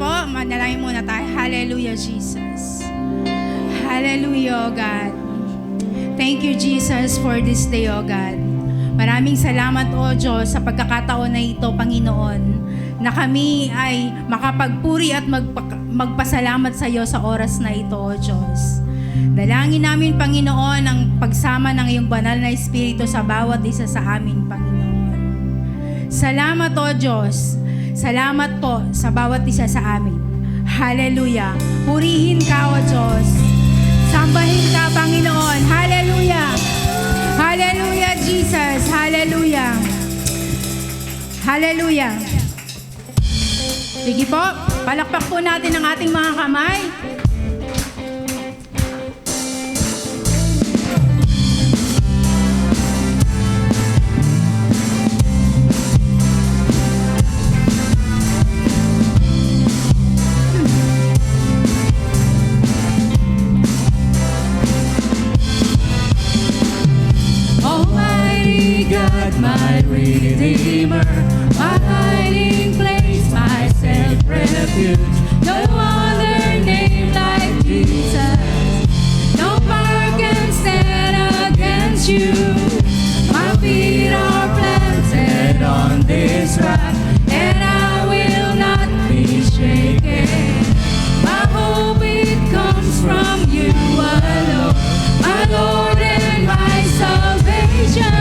po, manalangin muna tayo. Hallelujah, Jesus. Hallelujah, O God. Thank you, Jesus, for this day, O God. Maraming salamat, O Diyos, sa pagkakataon na ito, Panginoon, na kami ay makapagpuri at magpasalamat sa iyo sa oras na ito, O Diyos. Dalangin namin, Panginoon, ang pagsama ng iyong banal na Espiritu sa bawat isa sa amin, Panginoon. Salamat, O Diyos. Salamat po sa bawat isa sa amin. Hallelujah. Purihin ka, O Diyos. Sambahin ka, Panginoon. Hallelujah. Hallelujah, Jesus. Hallelujah. Hallelujah. Sige po, palakpak po natin ang ating mga kamay. God, my Redeemer, my hiding place, my safe refuge. No other name like Jesus. No power can stand against you. My feet are planted on this rock, and I will not be shaken. My hope, it comes from you alone, my Lord and my salvation.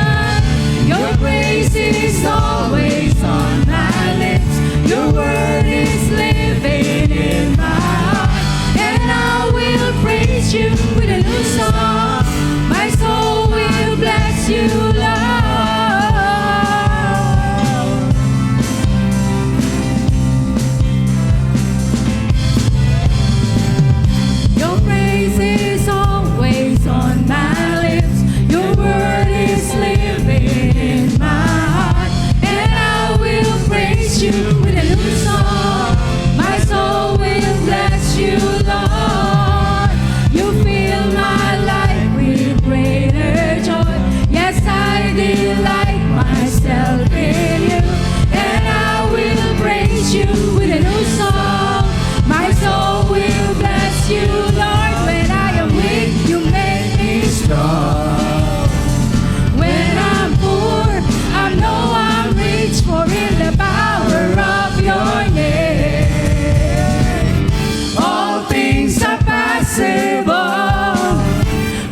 Your grace is always on my lips. Your word is living in my heart. And I will praise you with a new song. My soul will bless you, Lord. Your praise is always on my lips. Your word is living in my heart, and I will praise you with a new song. My soul will bless you, Lord. You fill my life with greater joy. Yes, I delight myself in you, and I will praise you with a new song. My soul will bless you, Lord. When I am weak, you make me strong. When I'm poor, I know I'm rich, for in the power of your name, all things are possible.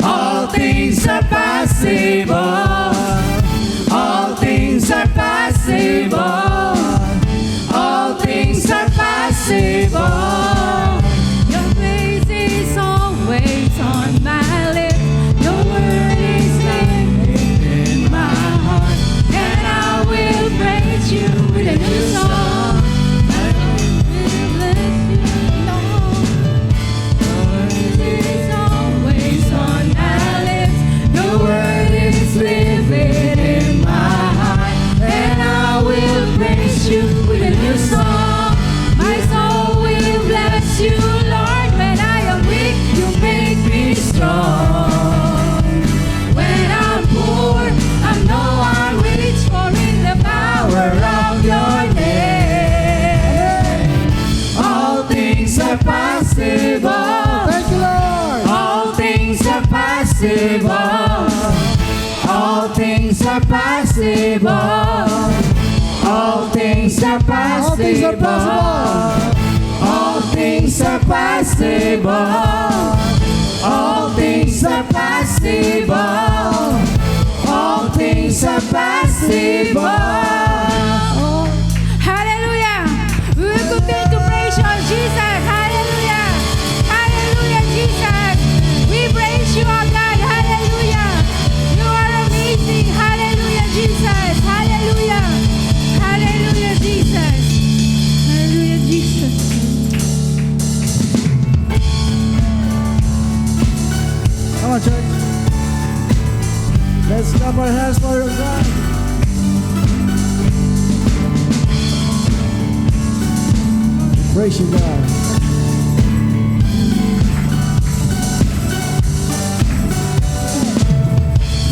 All things are possible. All things are possible. All things are possible. Your praise is always on my lips. Your word is living in my heart, and I will praise you with a new song. I will bless you, Lord. Your praise is always on my lips. Your word is living in my heart, and I will praise you with a new song. My soul will bless you, Lord. When I am weak, you make me strong. When I'm poor, I know I'm rich, for in the power of your name, all things are possible. Thank you, Lord. All things are possible. All things are possible. All things are All things are possible. All things are possible. All things are possible. All things are possible. Hallelujah. We will continue to praise you, Jesus. Hallelujah. Hallelujah, Jesus. We praise you, O God. Hallelujah. You are amazing. Hallelujah, Jesus. Hallelujah. Hallelujah, Jesus. Hallelujah, Jesus. Come on, church. Let's clap our hands for God. Praise you, God.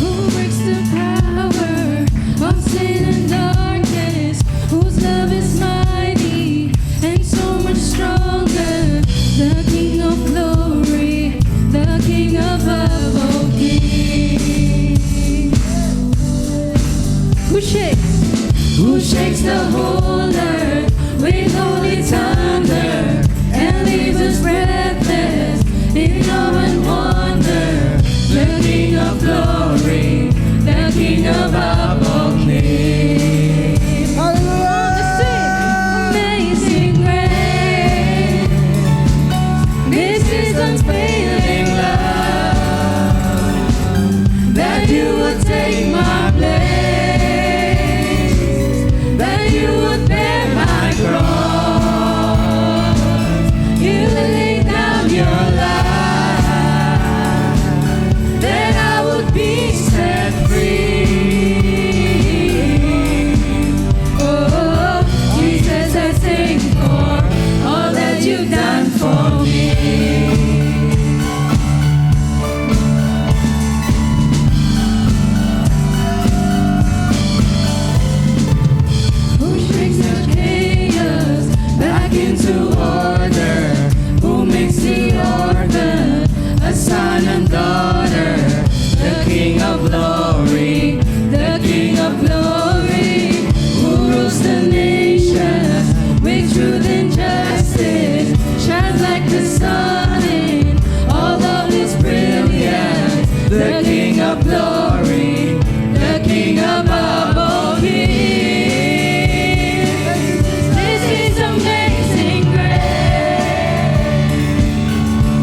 Who breaks the power of sin and darkness? Whose love is mighty and so much stronger? who shakes the whole earth with holy thunder and leaves us breathless in awe and wonder. The King of glory, the King above all kings. Hallelujah! Amazing grace, this is unfailing love, that you would take my place, that you would bear my cross, you lay down your life, that I would be set free. Oh, Jesus, I thank you for all that you've done for me. Who shakes the chaos back into order? Who makes the organ a son and daughter? The King of glory, the King of glory, who rules the nations with truth and justice, shines like the sun in all of his brilliance. The King of glory, the King above all kings. This is amazing grace.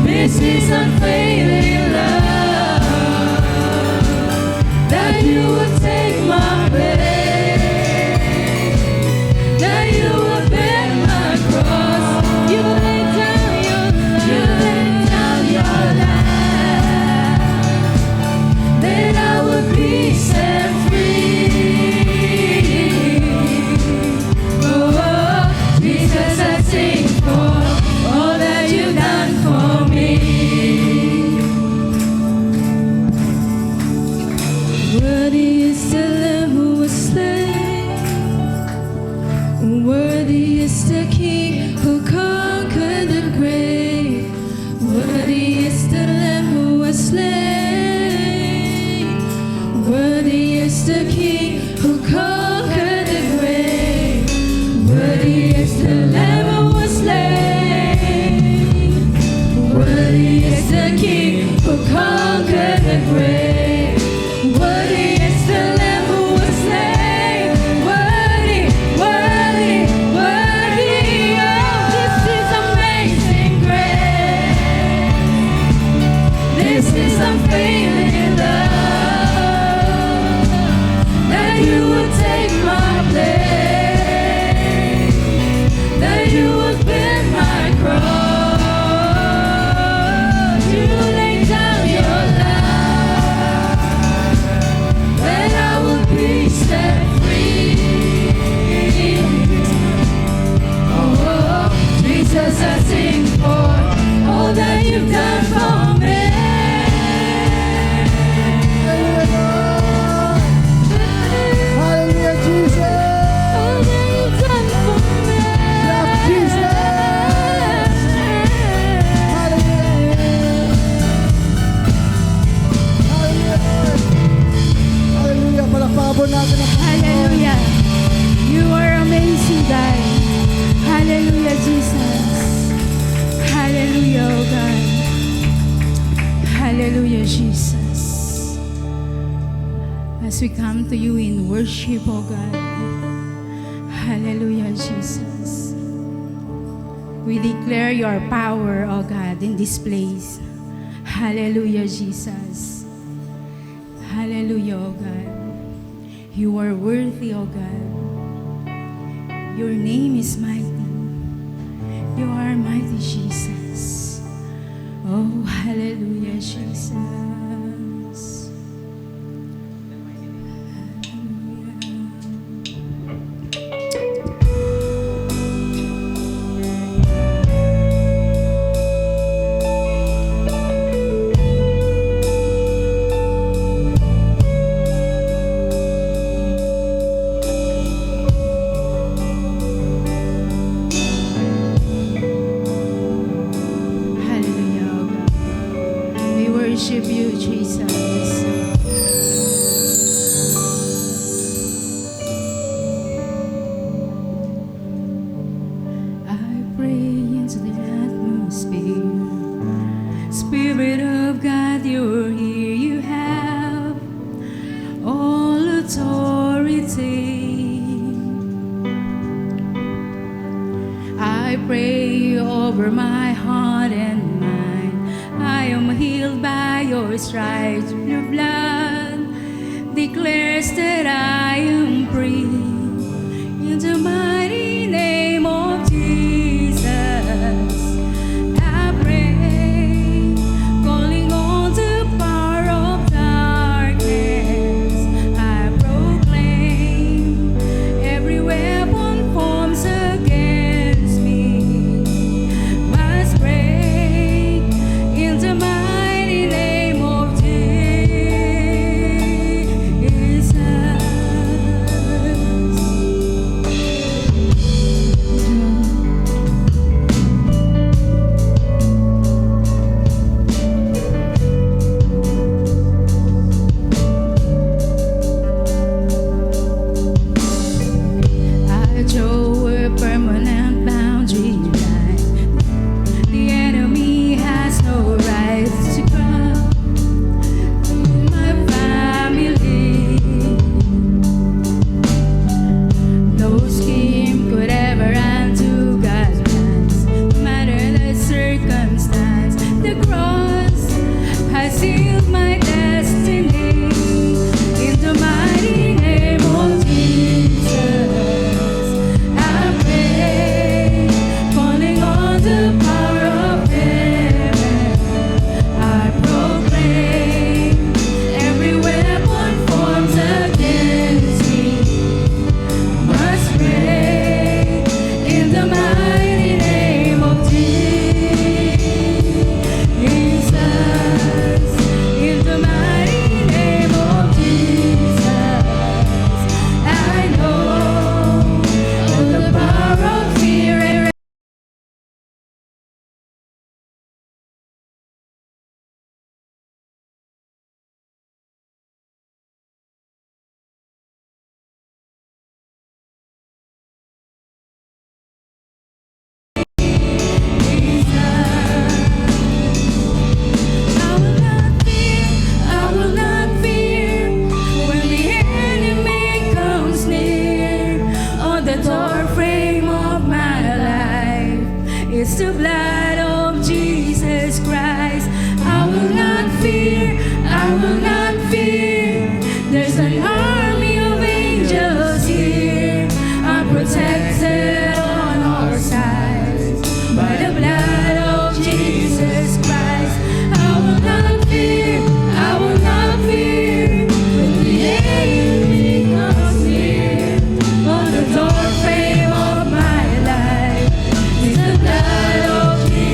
This is unfailing love, that you would take my place, that you would bear my cross, you lay down your life, that I would be set free. Oh, Jesus, I sing for all that you've done for me. Worthy is the Lamb who was slain. Worthy is the King who conquered the grave. Worthy is the Lamb who was slain. Worthy is the King who conquered the grave. Worthy is the Lamb who was slain. Worthy is the King who conquered the grave. Worthy is the Lamb who was slain. Worthy, worthy, worthy. Oh, this is amazing grace. This is unfailing love, that you would take my place, that you would bear my cross, you lay down your life, that I would be set free. Oh, Jesus, I sing for all that you've done for me. Hallelujah, Jesus! All that you've done for me. Love Jesus! Hallelujah! Hallelujah, Lord! Hallelujah! Palakpakan po natin ang Hallelujah. You are amazing, God. Hallelujah, Jesus. Hallelujah, oh God. Hallelujah, Jesus. As we come to you in worship, oh God. Hallelujah, Jesus. We declare your power, oh God, in this place. Hallelujah, Jesus. Hallelujah, oh God. You are worthy, oh God. Your name is mighty. You are mighty, Jesus. Oh, hallelujah, Jesus. worship you, Jesus. I pray over my heart and mind. I am healed by your stripes. Your blood declares that I am free. In the mighty name of Jesus, I pray, calling on the power of darkness. I proclaim every weapon forms against me must break in the mighty name of Jesus. I draw a permanent boundary line. The enemy has no rights to come to my family. No scheme could ever undo God's plans, no matter the circumstance. The cross has sealed my destiny. In the mighty name of Jesus, I pray, calling on the power of heaven. I proclaim every weapon formed against me must break in the mighty name of Jesus. In the mighty name of Jesus, I know all the power of fear and I will not fear when the enemy comes near. On the doorframe of my life is the blood of Jesus Christ. I will not fear, I will not fear. There's an army of angels here. I'm protected on all sides by the blood of Jesus Christ. I will not fear, I will not fear when the enemy comes near. On the doorframe of my life is the blood of Jesus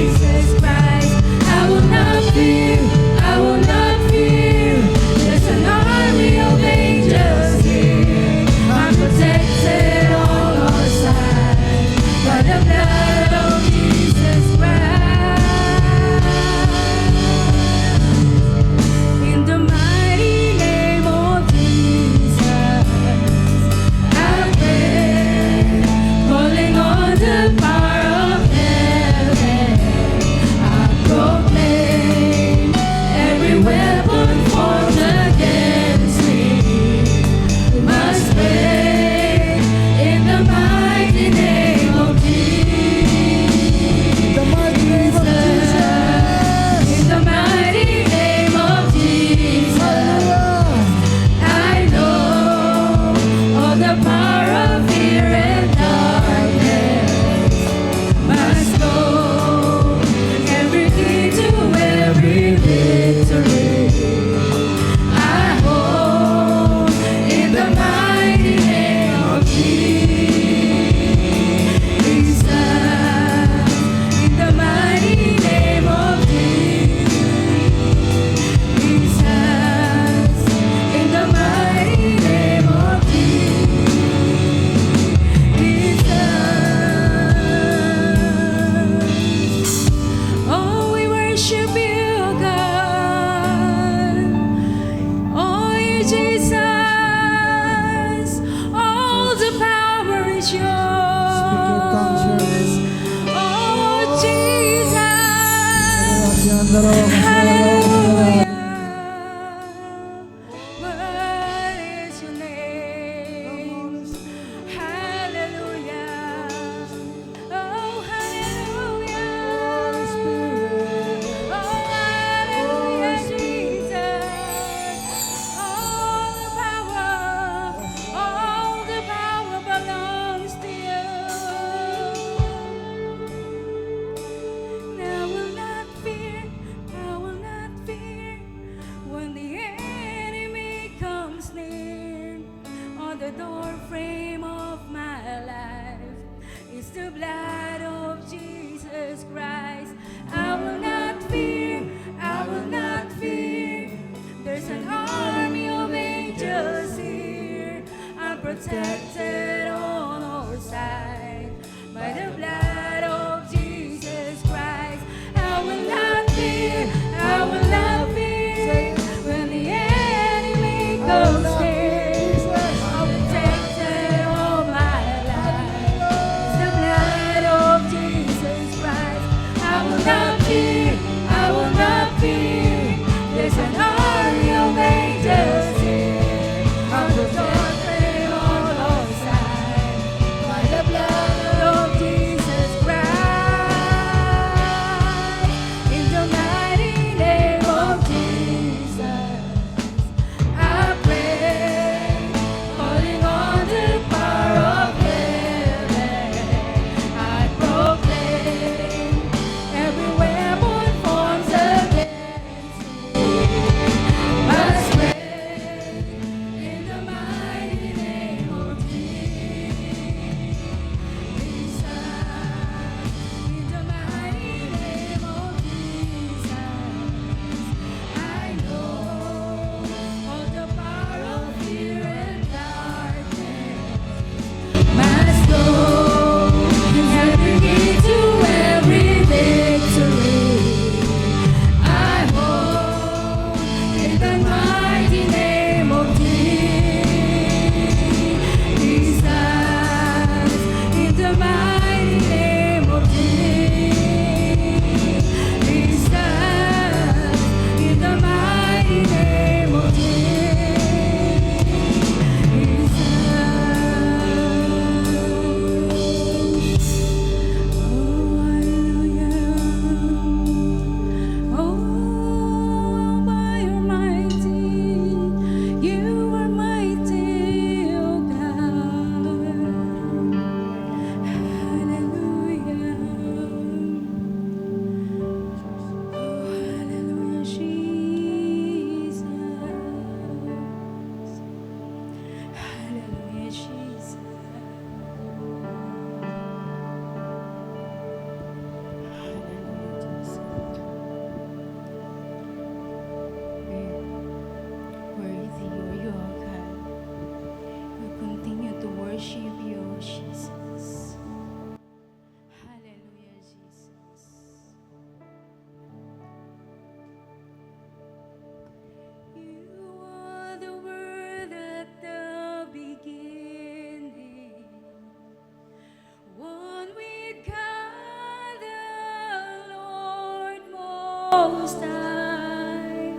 Most High.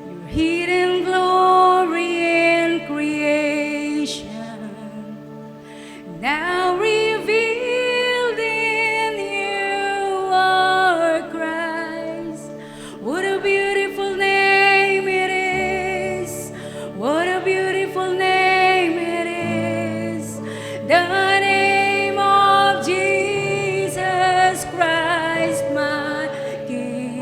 Your hidden glory in creation, now revealed in you are Christ. What a beautiful name it is. What a beautiful name it is. The name of Jesus Christ, my King.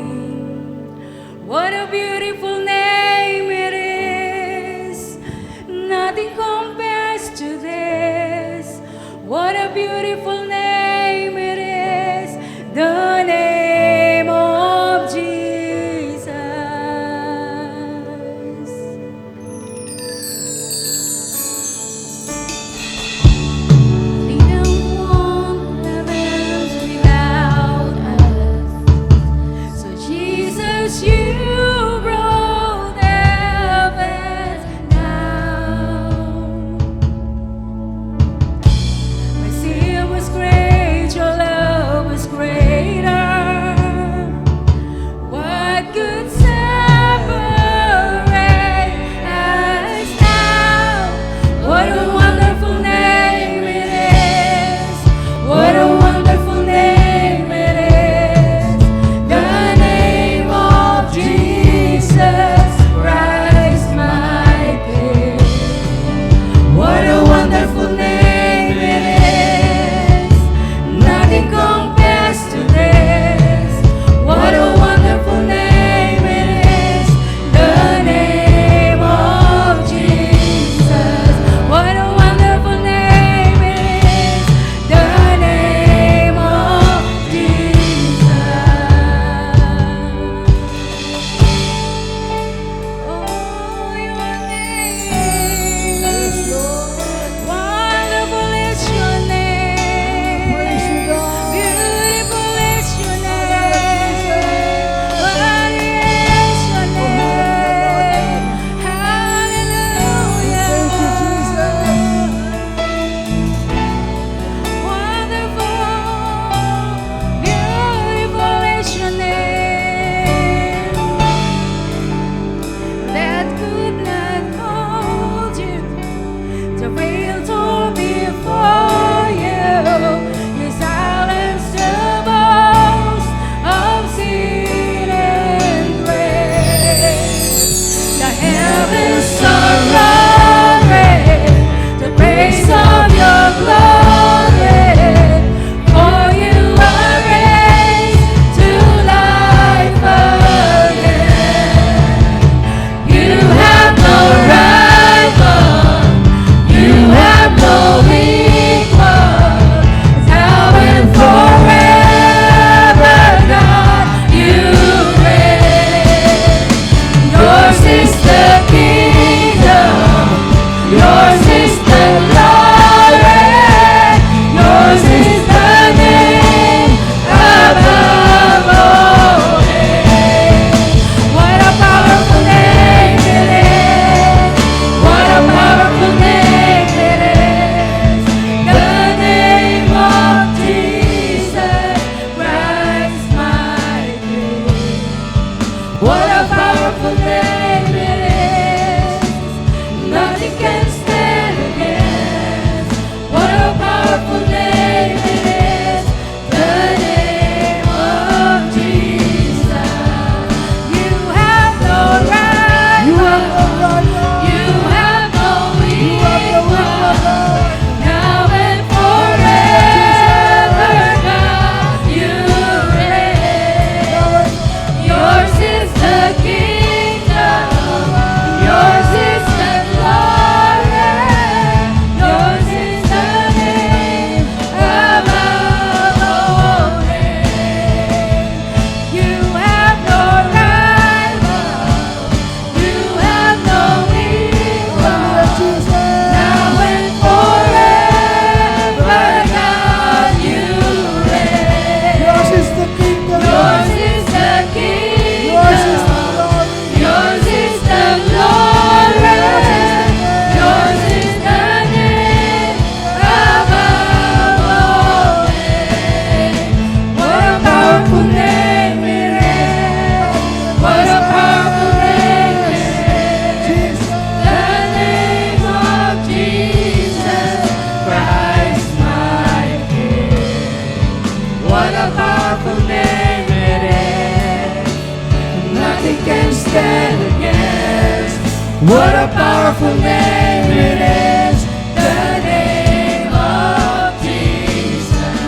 What a powerful name it is, the name of Jesus.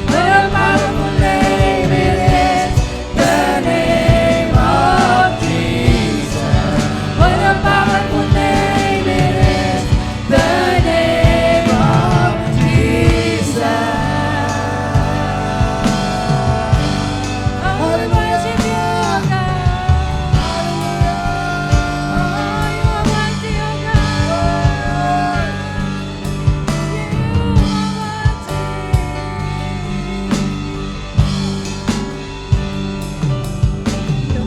What a powerful name it is, the name of Jesus. What a powerful name it is, the name of Jesus. Oh, we worship you, oh God. Oh, you are mighty, oh God. You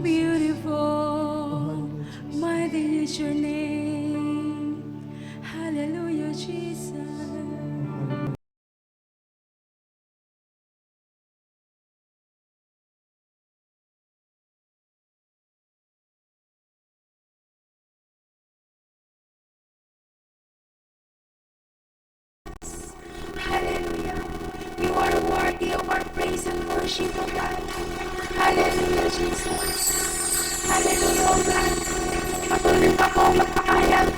Beautiful, mighty is your name.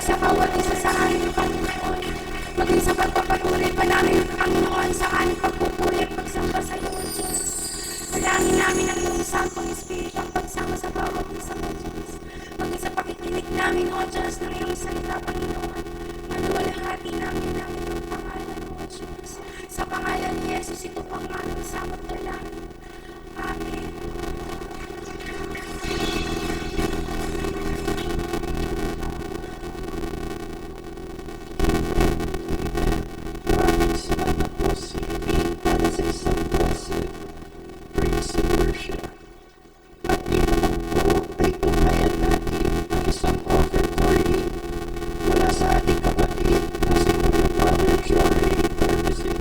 sa bawat isa sa amin, Panginoon. Maging sa pagpapatuloy pa namin, Panginoon, sa aming pagpupuri at pagsamba sa iyo, O Diyos. Dalangin namin ang iyong Santong Espiritu ang pagsama sa bawat isa, O Diyos. Maging sa pakikinig namin, O Diyos, ng iyong salita, Panginoon. Maluwalhati namin ang iyong pangalan, O Diyos. Sa pangalan ni Jesus, ito pang aming samot dalangin. Amen. Maraming salamat po si Amy para sa isang blessed praise and worship. At ngayon naman po ay tumayan natin ang isang offertory mula sa ating kapatid na si Kuya Father Joy Ferguson.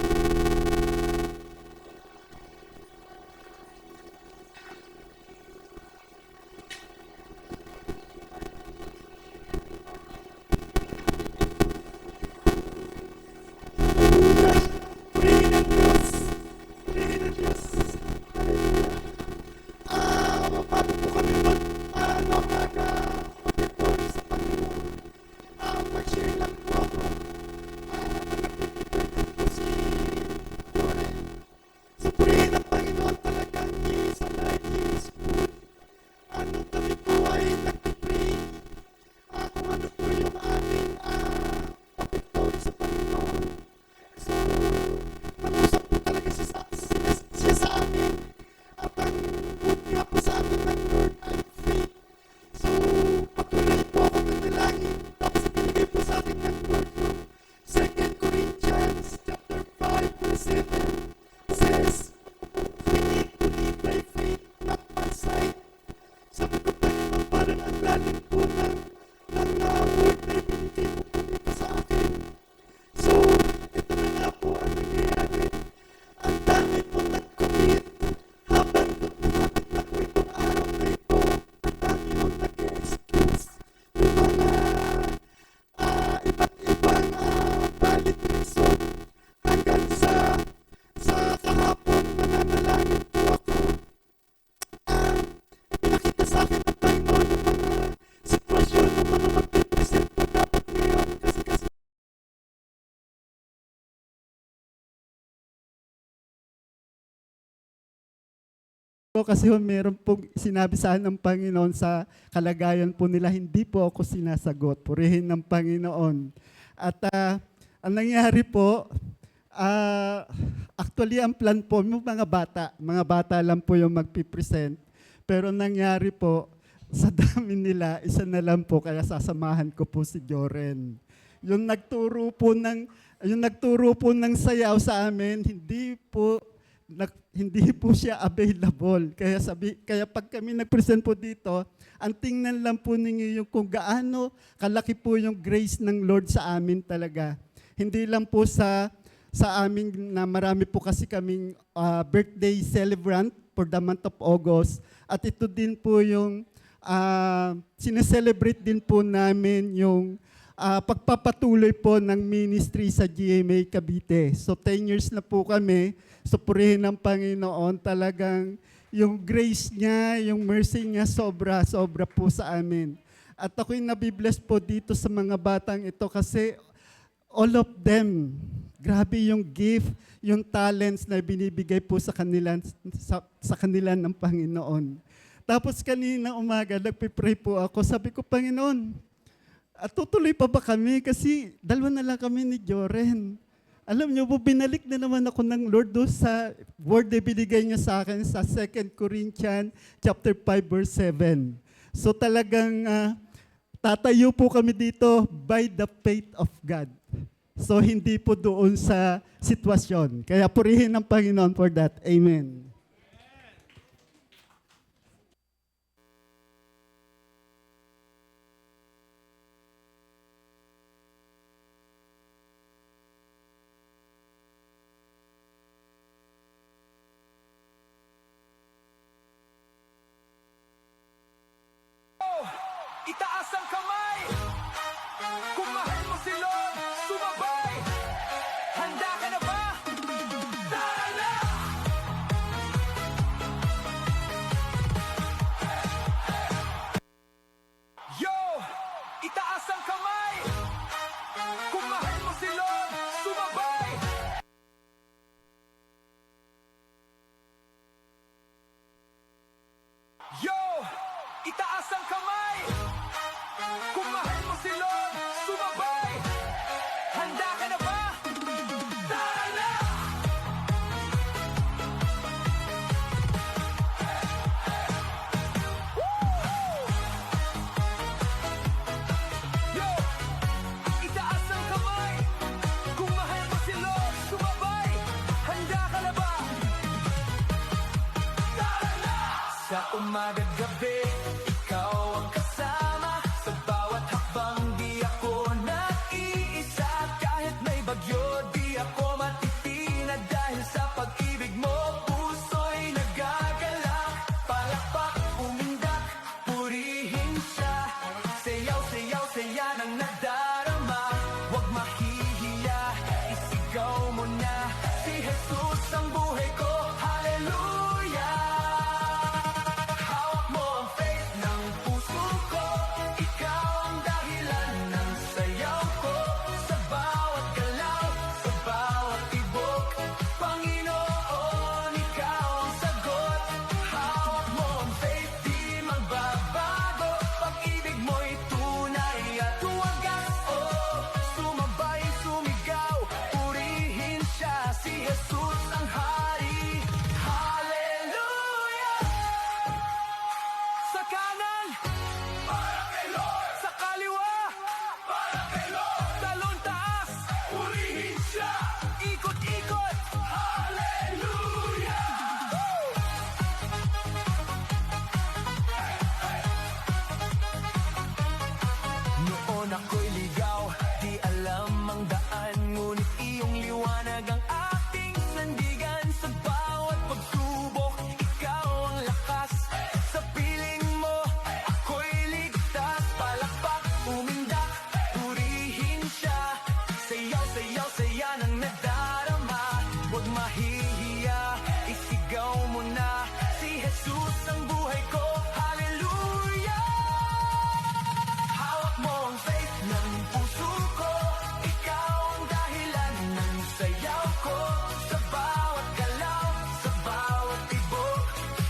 Hallelujah! Purihin ang Diyos! Purihin ang Diyos! Hallelujah! Bago po kami mag-offertory sa Panginoon, mag-share lang po ako. Nag-prepare po si Loren. So, purihin ang Panginoon talagang He is alive, He is good. Kami po ay nag-pray kung ano po yung aming offertory sa Panginoon. So, nag-usap po talaga siya sa amin. At ang good nga po sa amin ng Lord ay faith. So, patuloy po ako nanalangin. Tapos binigay po sa akin ng Lord yung 2 Corinthians chapter 5 verse 7 says, we need to live by faith, not by sight. Sabi ko, Panginoon, parang ang lalim po ng word na ibinigay mo po dito sa akin. So, ito na nga po ang nangyayari. Ang dami pong nag-commit habang lumapit na po itong araw na ito. Ang dami pong nag-excuse yung mga iba't ibang valid reason. Hanggang sa kahapon mananalangin po ako. Pinakita sa akin ng Panginoon yung mga sitwasyon ng mga magpipresent po dapat ngayon. Kasi Kasi meron pong sinabi sa akin ng Panginoon sa kalagayan po nila, hindi po ako sinasagot. Purihin ng Panginoon. At ang nangyari po, actually ang plan po, yung mga bata lang po yung magpipresent. Pero nangyari po, sa dami nila, isa na lang po, kaya sasamahan ko po si Joren. Yung nagturo po ng sayaw sa amin, hindi po siya available. Kaya pag kami nag-present po dito, ang tingnan lang po ninyo yung kung gaano kalaki po yung grace ng Lord sa amin talaga. Hindi lang po sa amin na marami po kasi kaming birthday celebrant for the month of August. At ito din po yung sineselebrate din po namin yung pagpapatuloy po ng ministry sa GMA Cavite. So 10 years na po kami. So purihin ng Panginoon talagang yung grace niya, yung mercy niya sobra po sa amin. At ako'y nabibless po dito sa mga batang ito kasi all of them, grabe yung gift, yung talents na binibigay po sa kanila ng Panginoon. Tapos kanina umaga, nagpipray po ako. Sabi ko, Panginoon, at tutuloy pa ba kami? Kasi dalawa na lang kami ni Joren. Alam niyo po, binalik na naman ako ng Lord doon sa word na binigay niya sa akin sa 2 Corinthians chapter 5 verse 7. So talagang tatayo po kami dito by the faith of God. So hindi po doon sa sitwasyon. Kaya purihin ang Panginoon for that. Amen. Itaas ang kamay. Kung mahal mo si Lord, sumabay. Handa ka na ba? Tara na! Sa umaga't gabi, ikaw ang kasama. Sa bawat hakbang di ako nag-iisa. Kahit may bagyo, di ako matitinag. Dahil sa pag-ibig mo, puso'y nagagalak. Palakpak, umindak, purihin siya. Sayaw, sayaw, saya ng nadarama. Huwag mahihiya, isigaw mo na. Si Jesus ang buhay ko, hallelujah. Hawak mo ang faith ng puso ko. Ikaw ang dahilan ng sayaw ko. Sa bawat galaw, sa bawat tibok, Panginoon, ikaw ang sagot. Hawak mo ang faith, di magbabago. Pag-ibig mo'y tunay at wagas. Oh, sumabay, sumigaw, purihin siya. Si Jesus ang hari, hallelujah. Sa kanan, para kay Lord. Sa kaliwa, para kay Lord. Talon taas, purihin siya. Ikot-ikot, hallelujah. Noon ako'y ligaw, di alam ang daan. Ngunit iyong liwanag ang ating sandigan. Sa bawat pagsubok, ikaw ang lakas. Sa piling mo, ako'y ligtas. Palakpak, umindak, purihin siya. Sayaw, sayaw, saya ng nadarama. Huwag mahihiya, isigaw mo na. Si Jesus ang buhay ko, hallelujah. Hawak mo ang faith ng puso ko. Ikaw ang dahilan ng sayaw ko. Sa bawat galaw, sa bawat tibok,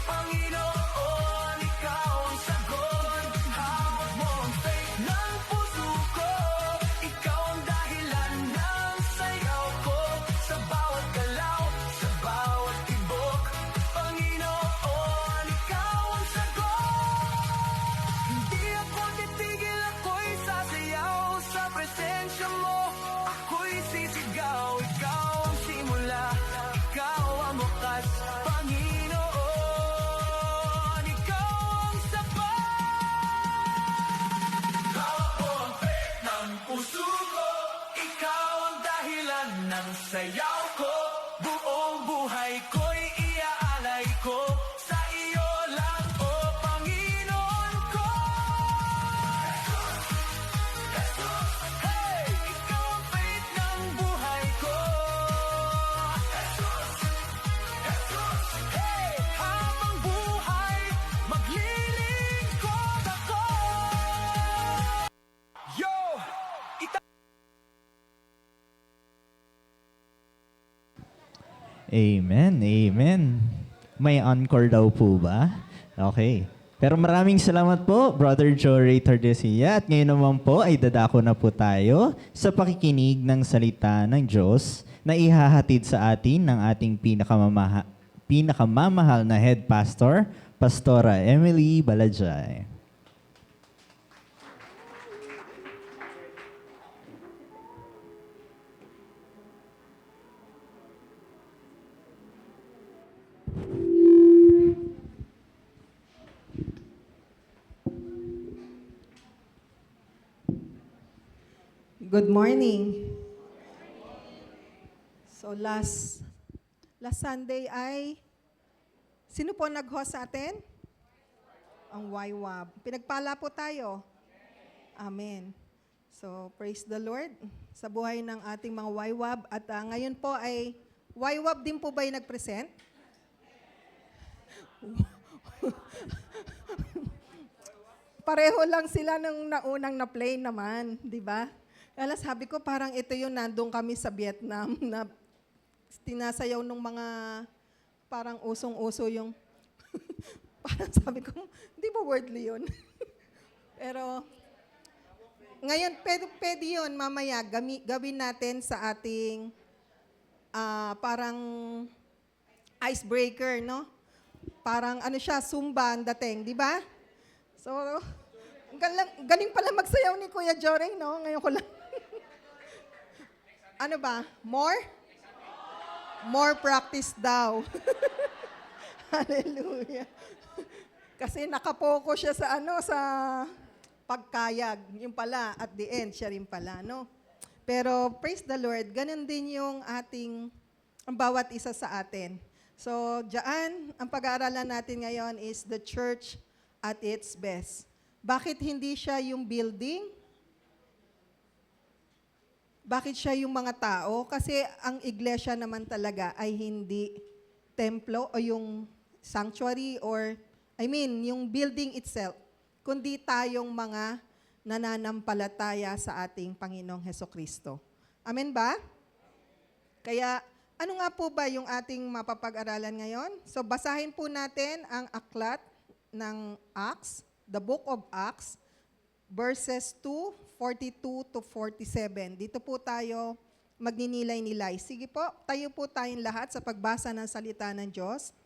Panginoon, ikaw ang sagot. Hawak mo ang faith ng puso ko. Ikaw ang dahilan ng sayaw ko. Sa bawat galaw, sa bawat tibok, Panginoon, ikaw ang sagot. Hindi ako titigil, ako'y sasayaw sa presensya mo. Ako'y sisigaw, ikaw ang simula, ikaw ang wakas. Panginoon, ikaw ang sapat. Hawak mo ang faith ng puso ko. Ikaw ang dahilan ng sayaw ko. Buong buhay ko'y iaalay ko. Sa iyo lang, o Panginoon ko. Hey! Ikaw ang faith ng buhay ko. Hey! Habang buhay, maglilingkod ako. Yo! Amen, amen. May encore daw po ba? Okay. Pero maraming salamat po, Brother Joe Ray Tordesia. At ngayon naman po ay dadako na po tayo sa pakikinig ng salita ng Diyos na ihahatid sa atin ng ating pinakamamahal na head pastor, Pastora Emily Balajay. Good morning. So last Sunday ay sino po nag-host sa atin? Ang YWAB. Pinagpala po tayo. Amen. So praise the Lord sa buhay ng ating mga YWAB at ngayon po ay YWAB din po ba yung nag-present? Pareho lang sila nung naunang na-play naman, di ba? Kaya sabi ko, parang ito yung nandun kami sa Vietnam na tinasayaw nung mga parang usong-uso yung parang sabi ko, hindi ba wordly yun? Pero ngayon, pwede yun mamaya gawin natin sa ating parang icebreaker, no? Parang ano siya, Zumba ang dating, di ba? So, galing pala magsayaw ni Kuya Joring, no? Ngayon ko lang. Ano ba? More? More practice daw. Hallelujah. Kasi nakapokus siya sa sa pagkayag. Yung pala, at the end, siya rin pala, no? Pero praise the Lord, ganun din yung ang bawat isa sa atin. So, diyan, ang pag-aaralan natin ngayon is the church at its best. Bakit hindi siya yung building? Bakit siya yung mga tao? Kasi ang iglesia naman talaga ay hindi templo o yung sanctuary or, yung building itself, kundi tayong mga nananampalataya sa ating Panginoong Hesukristo. Amen ba? Kaya, ano nga po ba yung ating mapapag-aralan ngayon? So, basahin po natin ang aklat ng Acts, the book of Acts, verses 2:42 to 47. Dito po tayo magninilay-nilay. Sige po, tayo po tayong lahat sa pagbasa ng salita ng Diyos.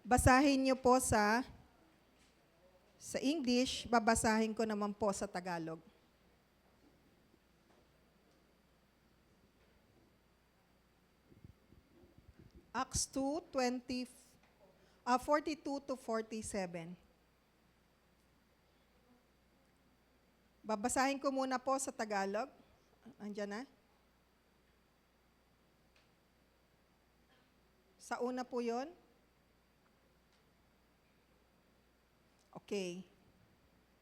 Basahin niyo po sa English, babasahin ko naman po sa Tagalog. Acts 42 to 47. Babasahin ko muna po sa Tagalog. Andiyan na? Sa una po yun? Okay.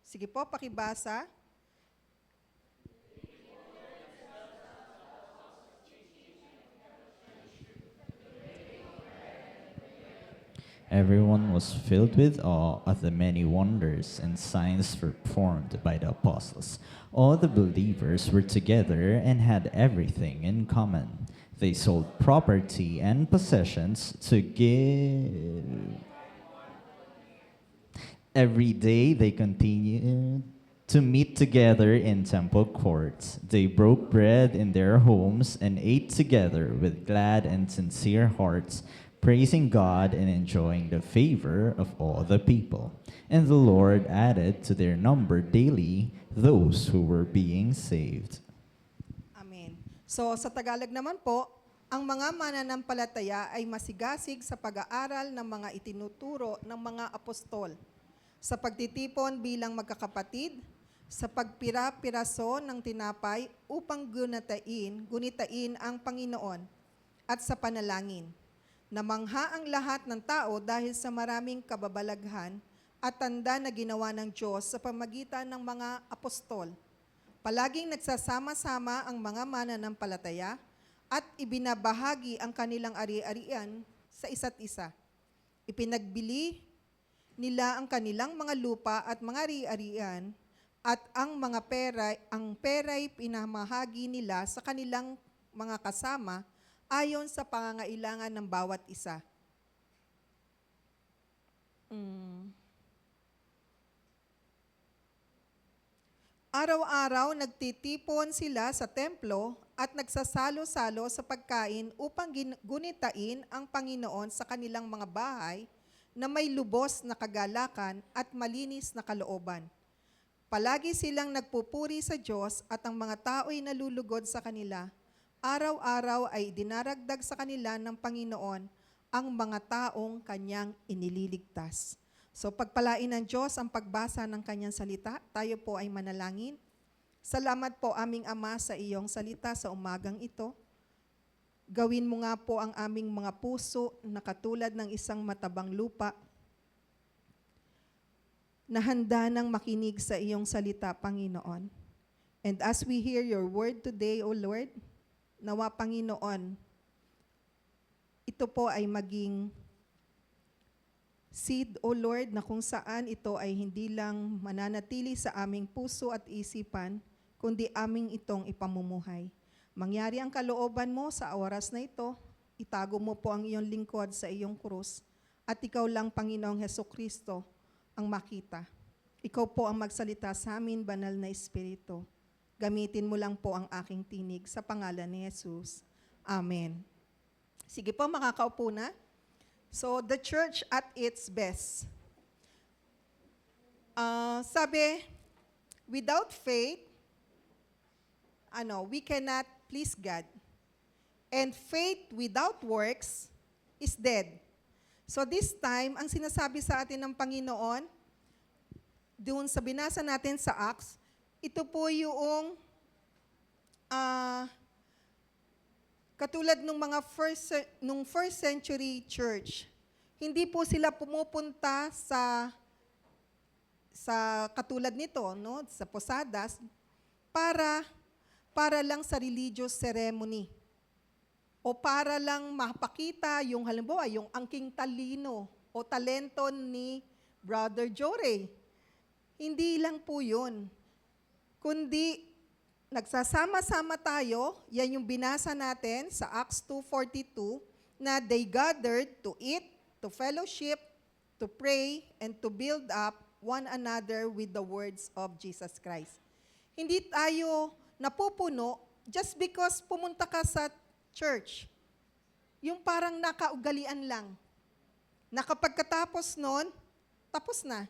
Sige po, pakibasa. Everyone was filled with awe at the many wonders and signs performed by the apostles. All the believers were together and had everything in common. They sold property and possessions to give. Every day they continued to meet together in temple courts. They broke bread in their homes and ate together with glad and sincere hearts, praising God and enjoying the favor of all the people. And the Lord added to their number daily those who were being saved. Amen. So sa Tagalog naman po, ang mga mananampalataya ay masigasig sa pag-aaral ng mga itinuturo ng mga apostol, sa pagtitipon bilang magkakapatid, sa pagpira-piraso ng tinapay upang gunitain ang Panginoon, at sa panalangin. Namangha ang lahat ng tao dahil sa maraming kababalaghan at tanda na ginawa ng Diyos sa pamagitan ng mga apostol. Palaging nagsasama-sama ang mga mananampalataya at ibinabahagi ang kanilang ari-arian sa isa't isa. Ipinagbili nila ang kanilang mga lupa at mga ari-arian at ang pera'y pinamahagi nila sa kanilang mga kasama ayon sa pangangailangan ng bawat isa. Araw-araw nagtitipon sila sa templo at nagsasalo-salo sa pagkain upang gunitain ang Panginoon sa kanilang mga bahay na may lubos na kagalakan at malinis na kalooban. Palagi silang nagpupuri sa Diyos at ang mga tao'y nalulugod sa kanila. Araw-araw ay dinaragdag sa kanila ng Panginoon ang mga taong kanyang inililigtas. So pagpalain ng Diyos ang pagbasa ng kanyang salita, tayo po ay manalangin. Salamat po aming Ama sa iyong salita sa umagang ito. Gawin mo nga po ang aming mga puso na katulad ng isang matabang lupa na handa nang makinig sa iyong salita, Panginoon. And as we hear your word today, O Lord, nawa, Panginoon, ito po ay maging seed, O Lord, na kung saan ito ay hindi lang mananatili sa aming puso at isipan, kundi aming itong ipamumuhay. Mangyari ang kalooban mo sa oras na ito, itago mo po ang iyong lingkod sa iyong krus, at ikaw lang, Panginoong Hesukristo, ang makita. Ikaw po ang magsalita sa amin, Banal na Espiritu. Gamitin mo lang po ang aking tinig sa pangalan ni Jesus. Amen. Sige po, makakaupo na. So, the church at its best. Sabi, without faith, we cannot please God. And faith without works is dead. So this time, ang sinasabi sa atin ng Panginoon, doon sa binasa natin sa Acts, ito po yung katulad nung mga first century church. Hindi po sila pumupunta sa katulad nito, no, sa posadas para lang sa religious ceremony. O para lang mapakita yung halimbawa, yung angking talino o talento ni Brother Jory. Hindi lang po yun. Kundi nagsasama-sama tayo, yan yung binasa natin sa Acts 2:42, na they gathered to eat, to fellowship, to pray, and to build up one another with the words of Jesus Christ. Hindi tayo napupuno just because pumunta ka sa church. Yung parang nakaugalian lang. Na kapag katapos nun, tapos na.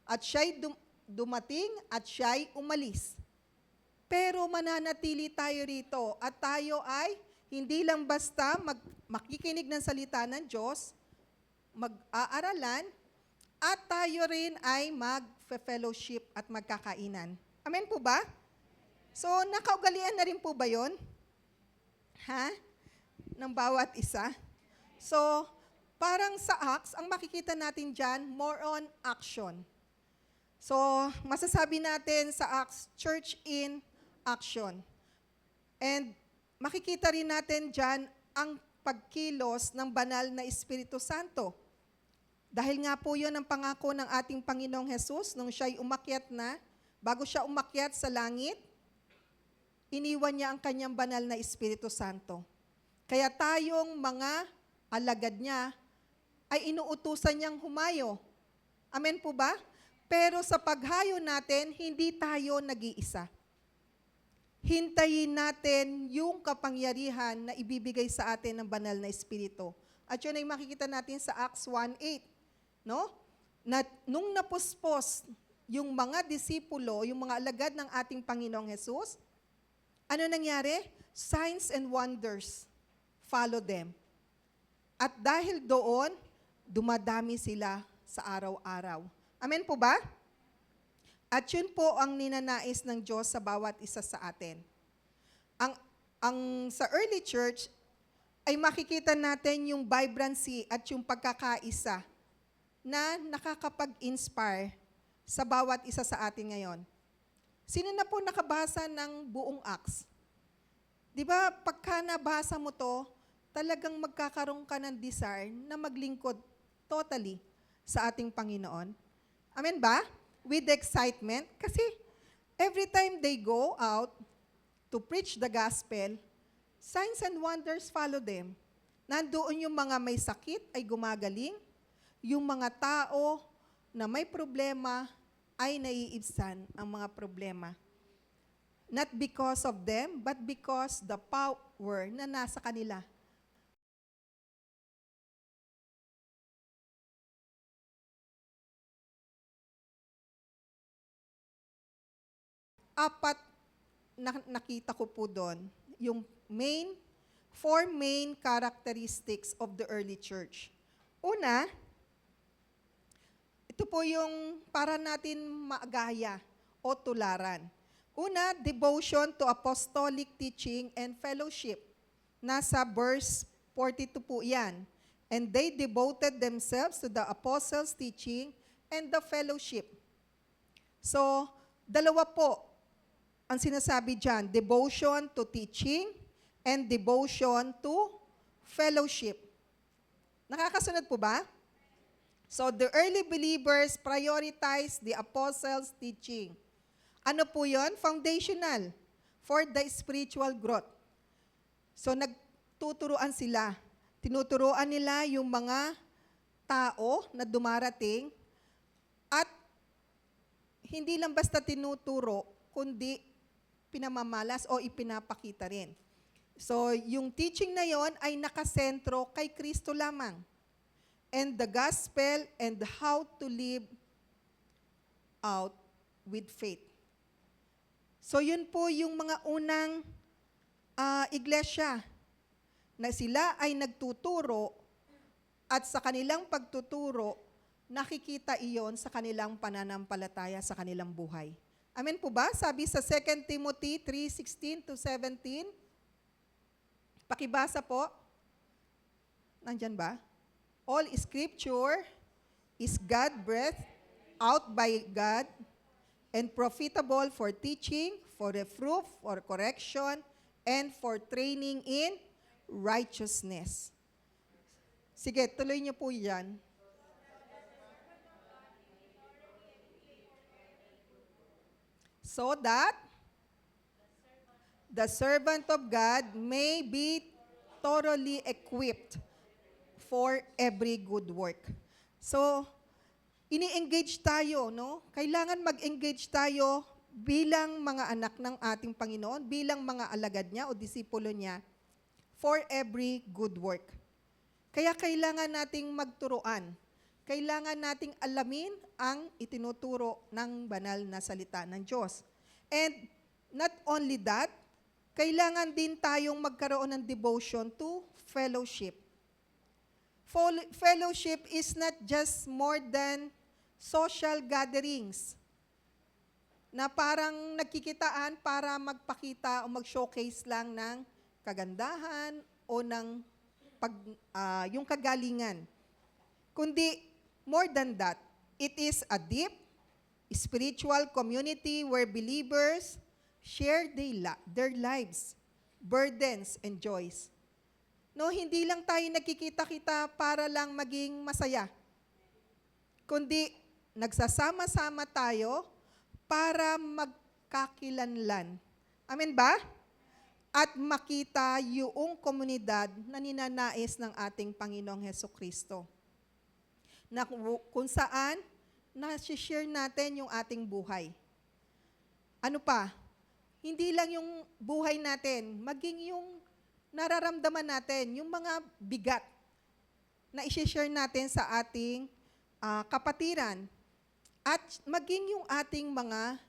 At siya'y dumating at siya'y umalis. Pero mananatili tayo rito at tayo ay hindi lang basta makikinig ng salita ng Diyos, mag-aaralan, at tayo rin ay mag-fellowship at magkakainan. Amen po ba? So, nakaugalian na rin po ba yun? Ha? Ng bawat isa? So, parang sa Acts, ang makikita natin dyan, more on action. So, masasabi natin sa Acts, church in action. And makikita rin natin dyan ang pagkilos ng banal na Espiritu Santo. Dahil nga po yun ang pangako ng ating Panginoong Hesus nung siya'y umakyat na, bago siya umakyat sa langit, iniwan niya ang kanyang banal na Espiritu Santo. Kaya tayong mga alagad niya ay inuutusan niyang humayo. Amen po ba? Pero sa paghayo natin, hindi tayo nag-iisa. Hintayin natin yung kapangyarihan na ibibigay sa atin ng banal na Espiritu. At yun ay makikita natin sa Acts 1:8. No? Na, nung napuspos yung mga disipulo, yung mga alagad ng ating Panginoong Hesus, ano nangyari? Signs and wonders follow them. At dahil doon, dumadami sila sa araw-araw. Amen po ba? At yun po ang ninanais ng Diyos sa bawat isa sa atin. Ang sa early church ay makikita natin yung vibrancy at yung pagkakaisa na nakakapag-inspire sa bawat isa sa atin ngayon. Sino na po nakabasa ng buong Acts? Di ba, pagka nabasa mo to, talagang magkakaroon ka ng desire na maglingkod totally sa ating Panginoon. Amen ba? With excitement. Kasi every time they go out to preach the gospel, signs and wonders follow them. Nandoon yung mga may sakit ay gumagaling, yung mga tao na may problema ay naiibsan ang mga problema. Not because of them, but because the power na nasa kanila. Apat na nakita ko po doon, yung four main characteristics of the early church. Una, ito po yung para natin maagaya o tularan. Una, devotion to apostolic teaching and fellowship. Nasa verse 42 po yan. And they devoted themselves to the apostles' teaching and the fellowship. So, dalawa po ang sinasabi dyan, devotion to teaching and devotion to fellowship. Nakakasunod po ba? So, the early believers prioritize the apostles' teaching. Ano po yon? Foundational for the spiritual growth. So, nagtuturuan sila. Tinuturuan nila yung mga tao na dumarating at hindi lang basta tinuturo, kundi pinamamalas o ipinapakita rin. So, yung teaching na yon ay nakasentro kay Kristo lamang. And the gospel and how to live out with faith. So, yun po yung mga unang iglesia na sila ay nagtuturo at sa kanilang pagtuturo, nakikita iyon sa kanilang pananampalataya sa kanilang buhay. Amen po ba? Sabi sa 2 Timothy 3:16 to 17. Pakibasa po. Nandyan ba? All scripture is God-breathed out by God and profitable for teaching, for reproof, for correction, and for training in righteousness. Sige, tuloy niyo po yan. So that the servant of God may be thoroughly equipped for every good work. So, ini-engage tayo, no? Kailangan mag-engage tayo bilang mga anak ng ating Panginoon, bilang mga alagad niya o disipulo niya for every good work. Kaya kailangan nating magturuan. Kailangan nating alamin ang itinuturo ng banal na salita ng Diyos. And not only that, kailangan din tayong magkaroon ng devotion to fellowship. Fellowship is not just more than social gatherings na parang nagkikitaan para magpakita o mag-showcase lang ng kagandahan o ng yung kagalingan. Kundi, more than that, it is a deep spiritual community where believers share their lives, burdens, and joys. No, hindi lang tayo nagkikita-kita para lang maging masaya. Kundi, nagsasama-sama tayo para magkakilanlan. Amen ba? At makita yung komunidad na ninanais ng ating Panginoong Hesukristo. Na kung saan, na-share natin yung ating buhay. Ano pa? Hindi lang yung buhay natin, maging yung nararamdaman natin, yung mga bigat na i-share natin sa ating kapatiran. At maging yung ating mga,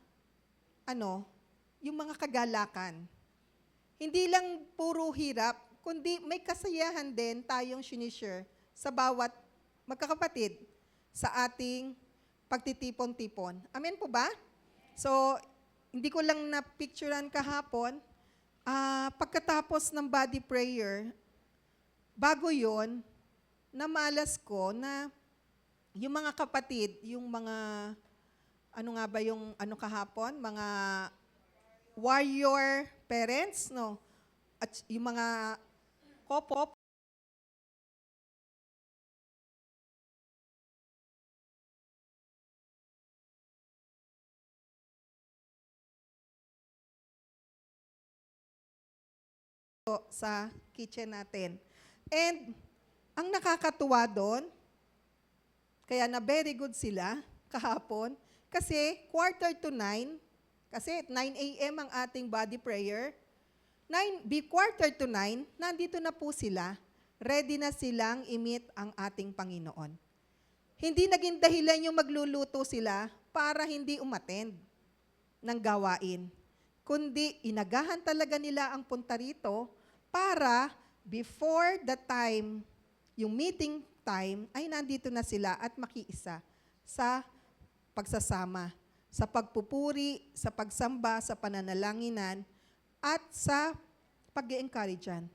yung mga kagalakan. Hindi lang puro hirap, kundi may kasayahan din tayong sinishare sa bawat magkakapatid sa ating pagtitipon-tipon. Amen po ba? So, hindi ko lang na-picturean kahapon, pagkatapos ng body prayer, bago yon, namalas ko na yung mga kapatid, yung mga, kahapon, mga warrior parents, no? At yung mga couple, sa kitchen natin. And ang nakakatuwa doon, kaya na very good sila kahapon, kasi 8:45, kasi 9 a.m. ang ating body prayer, 8:45, nandito na po sila, ready na silang i-meet ang ating Panginoon. Hindi naging dahilan yung magluluto sila para hindi umattend ng gawain, kundi inagahan talaga nila ang punta rito para before the time, yung meeting time, ay nandito na sila at makiisa sa pagsasama, sa pagpupuri, sa pagsamba, sa pananalanginan, at sa pag-i-encouragean.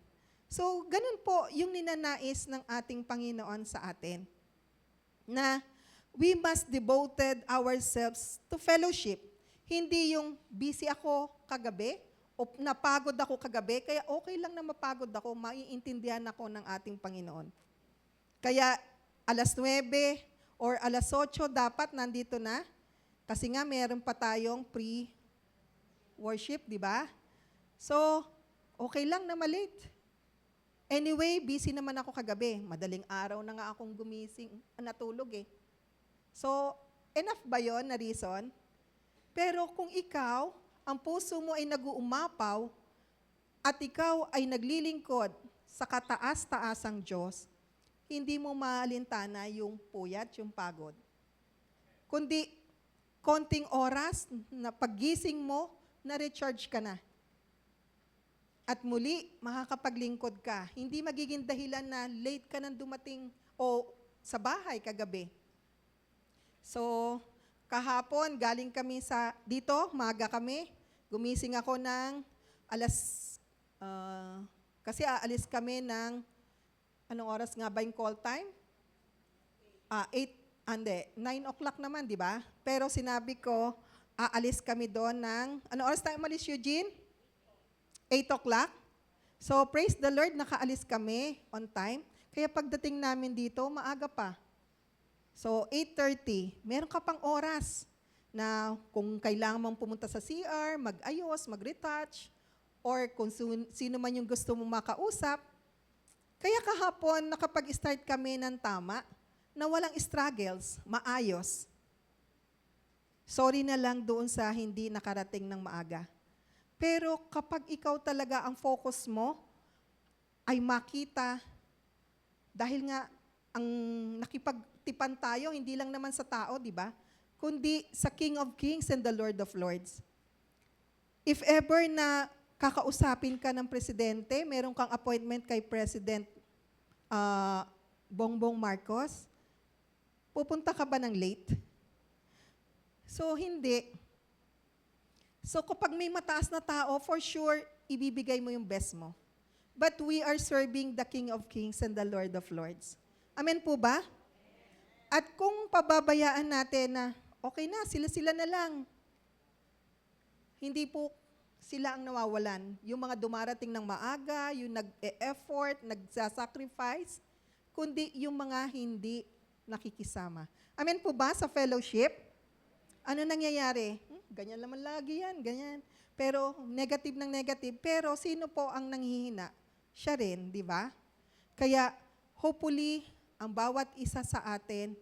So, ganun po yung ninanais ng ating Panginoon sa atin, na we must devoted ourselves to fellowship. Hindi yung busy ako kagabi, o napagod ako kagabi, kaya okay lang na mapagod ako, maiintindihan ako ng ating Panginoon. Kaya 9:00 or 8:00 dapat nandito na, kasi nga meron pa tayong pre-worship, di ba? So, okay lang na malate. Anyway, busy naman ako kagabi. Madaling araw na nga akong gumising, natulog eh. So, enough ba yon na reason? Pero kung ikaw, ang puso mo ay nag-uumapaw at ikaw ay naglilingkod sa kataas-taasang Diyos, hindi mo maalintana yung puyat, yung pagod. Kundi, konting oras na paggising mo, na-recharge ka na. At muli, makakapaglingkod ka. Hindi magiging dahilan na late ka nang dumating o sa bahay kagabi. So, kahapon, galing kami dito, maaga kami. Gumising ako ng kasi aalis kami ng, anong oras nga ba yung call time? 9 o'clock naman, di ba? Pero sinabi ko, aalis kami doon ng, anong oras tayo umalis, Eugene? 8 o'clock? So, praise the Lord, nakaalis kami on time. Kaya pagdating namin dito, maaga pa. So, 8:30, meron ka pang oras na kung kailangan mong pumunta sa CR, mag-ayos, mag-retouch, or kung sino man yung gusto mong makausap. Kaya kahapon, nakapag-start kami ng tama, na walang struggles, maayos. Sorry na lang doon sa hindi nakarating ng maaga. Pero kapag ikaw talaga ang focus mo, ay makita, dahil nga, ang nakipagtipan tayo, hindi lang naman sa tao, di ba? Kundi sa King of Kings and the Lord of Lords. If ever na kakausapin ka ng presidente, meron kang appointment kay President Bongbong Marcos, pupunta ka ba ng late? So, hindi. So, kapag may mataas na tao, for sure, ibibigay mo yung best mo. But we are serving the King of Kings and the Lord of Lords. Amen po ba? At kung pababayaan natin na, okay na, sila-sila na lang. Hindi po sila ang nawawalan. Yung mga dumarating ng maaga, yung nag-e-effort, nagsasacrifice, kundi yung mga hindi nakikisama. Amen po ba sa fellowship? Ano nangyayari? Ganyan naman lagi yan, ganyan. Pero negative ng negative. Pero sino po ang nanghihina? Siya rin, di ba? Kaya hopefully, ang bawat isa sa atin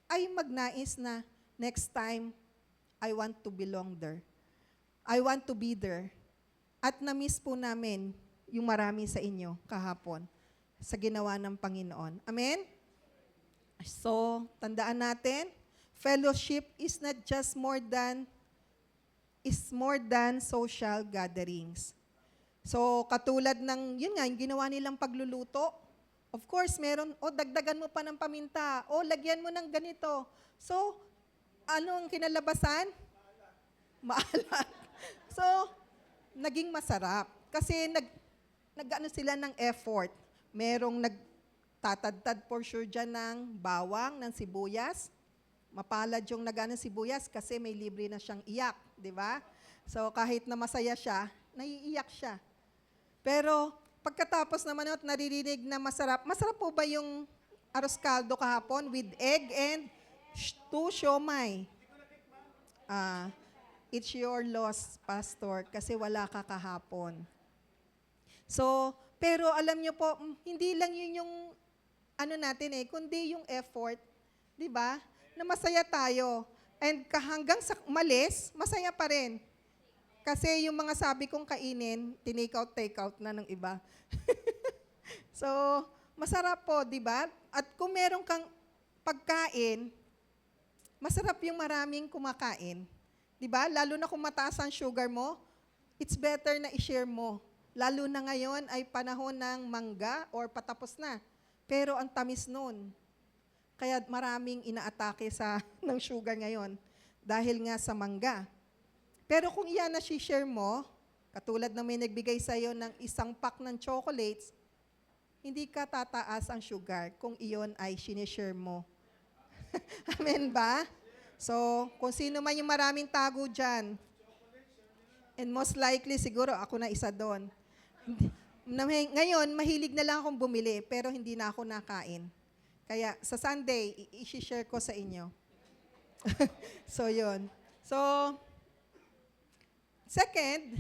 ay magnais na next time, I want to belong there. I want to be there. At na-miss po namin yung marami sa inyo kahapon sa ginawa ng Panginoon. Amen? So, tandaan natin, fellowship is not just more than social gatherings. So, katulad ng, yun nga, yung ginawa nilang pagluluto, of course, meron, dagdagan mo pa ng paminta, lagyan mo ng ganito. So, anong kinalabasan? Maalat. So, naging masarap. Kasi nag-ano sila ng effort. Merong nagtatadtad for sure dyan ng bawang, ng sibuyas. Mapalad yung nag-ano sibuyas kasi may libre na siyang iyak, di ba? So, kahit na masaya siya, naiiyak siya. Pero, pagkatapos naman at naririnig na masarap, masarap po ba yung arroz caldo kahapon with egg and 2 siomai? It's your loss, Pastor, kasi wala ka kahapon. So, pero alam niyo po, hindi lang yun yung ano natin kundi yung effort, di ba? Na masaya tayo. And hanggang sa malis, masaya pa rin. Kasi yung mga sabi kong kainin, take out na ng iba. So, masarap po, di ba? At kung meron kang pagkain, masarap yung maraming kumakain. Di ba? Lalo na kung mataas ang sugar mo, it's better na i-share mo. Lalo na ngayon ay panahon ng mangga or patapos na. Pero ang tamis nun. Kaya maraming inaatake ng sugar ngayon dahil nga sa mangga. Pero kung iyan na share mo, katulad na may nagbigay sa iyo ng 1 pack ng chocolates, hindi ka tataas ang sugar kung iyon ay sinishare mo. Amen ba? So, kung sino man yung maraming tago dyan, and most likely siguro ako na isa doon. Ngayon, mahilig na lang akong bumili, pero hindi na ako nakain. Kaya sa Sunday, i-share ko sa inyo. So, yun. So, second,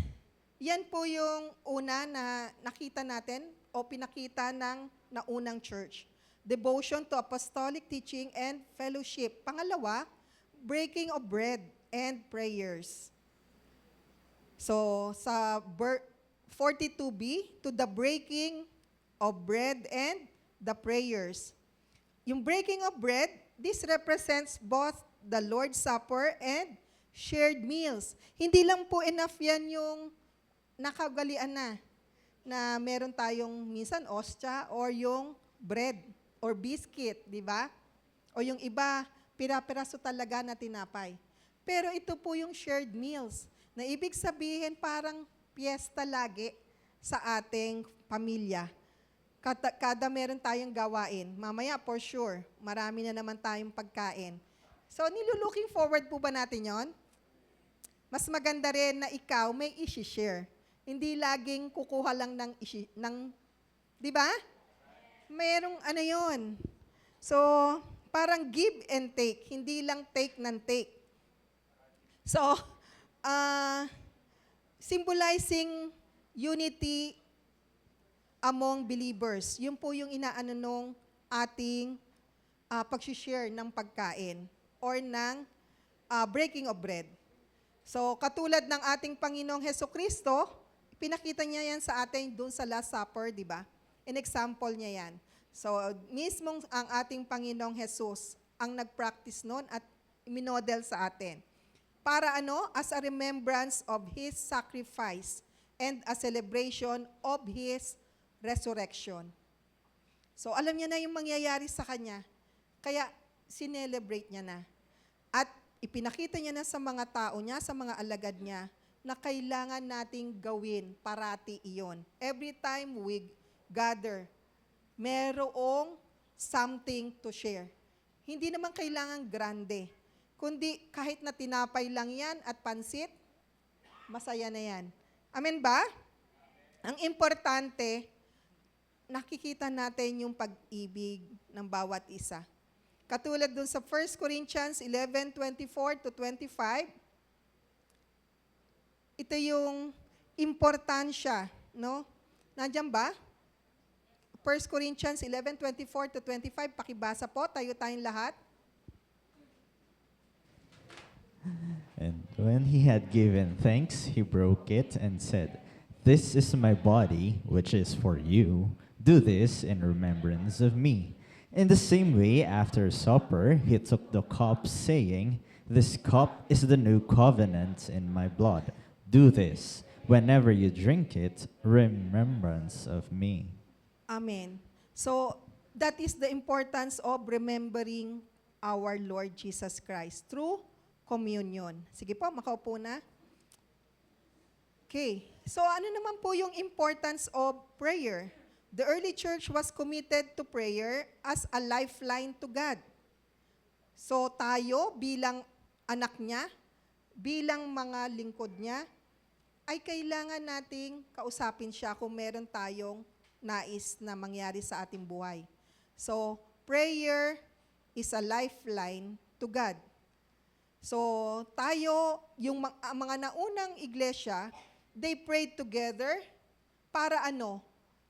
yan po yung una na nakita natin o pinakita ng naunang church. Devotion to apostolic teaching and fellowship. Pangalawa, breaking of bread and prayers. So, sa 42b, to the breaking of bread and the prayers. Yung breaking of bread, this represents both the Lord's Supper and shared meals. Hindi lang po enough yan yung nakagalian na meron tayong minsan ostya or yung bread. or biscuit, di ba? O yung iba, pira-piraso talaga na tinapay. Pero ito po yung shared meals, na ibig sabihin parang piyesta lagi sa ating pamilya. Kada meron tayong gawain. Mamaya, for sure, marami na naman tayong pagkain. So, nilulooking forward po ba natin yon? Mas maganda rin na ikaw may isi-share. Hindi laging kukuha lang ng di ba? Merong ano yon. So, parang give and take. Hindi lang take ng take. So, symbolizing unity among believers. Yun po yung inaano nung ating pag-share ng pagkain or ng breaking of bread. So, katulad ng ating Panginoong Hesukristo, pinakita niya yan sa atin doon sa Last Supper, di ba? An example niya yan. So, mismong ang ating Panginoong Jesus ang nag-practice noon at minodel sa atin. Para as a remembrance of His sacrifice and a celebration of His resurrection. So, alam niya na yung mangyayari sa Kanya. Kaya, sinelebrate niya na. At ipinakita niya na sa mga tao niya, sa mga alagad niya, na kailangan nating gawin parati iyon. Every time we gather, merong something to share. Hindi naman kailangan grande, kundi kahit na tinapay lang yan at pansit, masaya na yan. Amen ba? Ang importante, nakikita natin yung pag-ibig ng bawat isa. Katulad dun sa 1 Corinthians 11:24-25, ito yung importansya, no? Nandiyan ba? 1 Corinthians 11:24-25, pakibasa po, tayong lahat. And when he had given thanks, he broke it and said, "This is my body, which is for you. Do this in remembrance of me." In the same way, after supper, he took the cup, saying, "This cup is the new covenant in my blood. Do this, whenever you drink it, remembrance of me." Amen. So, that is the importance of remembering our Lord Jesus Christ through communion. Sige po, makaupo na. Okay. So, ano naman po yung importance of prayer? The early church was committed to prayer as a lifeline to God. So, tayo bilang anak niya, bilang mga lingkod niya, ay kailangan nating kausapin siya kung meron tayong nais na mangyari sa ating buhay. So, prayer is a lifeline to God. So, tayo, yung mga naunang iglesia, they prayed together para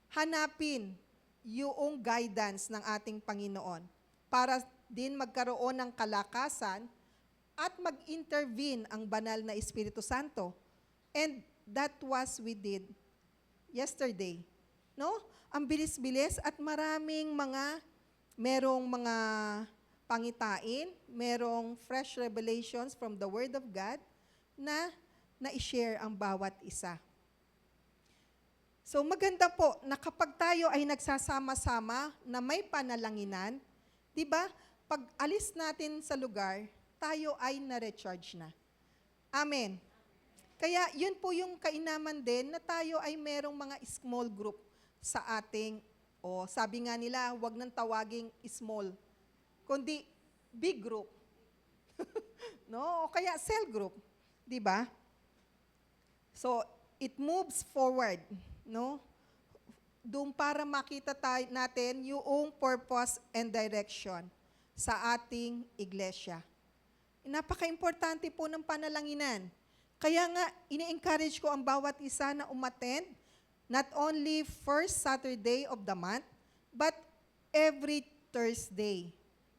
hanapin yung guidance ng ating Panginoon para din magkaroon ng kalakasan at mag-intervene ang banal na Espiritu Santo. And that was we did yesterday. No? Ang bilis-bilis at merong mga pangitain, merong fresh revelations from the Word of God na na-share ang bawat isa. So maganda po na kapag tayo ay nagsasama-sama na may panalanginan, di ba? Pag alis natin sa lugar, tayo ay na-recharge na. Amen. Kaya yun po yung kainaman din na tayo ay merong mga small group sa ating, sabi nga nila, huwag nang tawaging small, kundi big group. No? O kaya cell group. Di ba? So, it moves forward. No? Doon para makita natin yung purpose and direction sa ating iglesia. Napaka-importante po ng panalanginan. Kaya nga, ini-encourage ko ang bawat isa na umattend, not only first Saturday of the month, but every Thursday,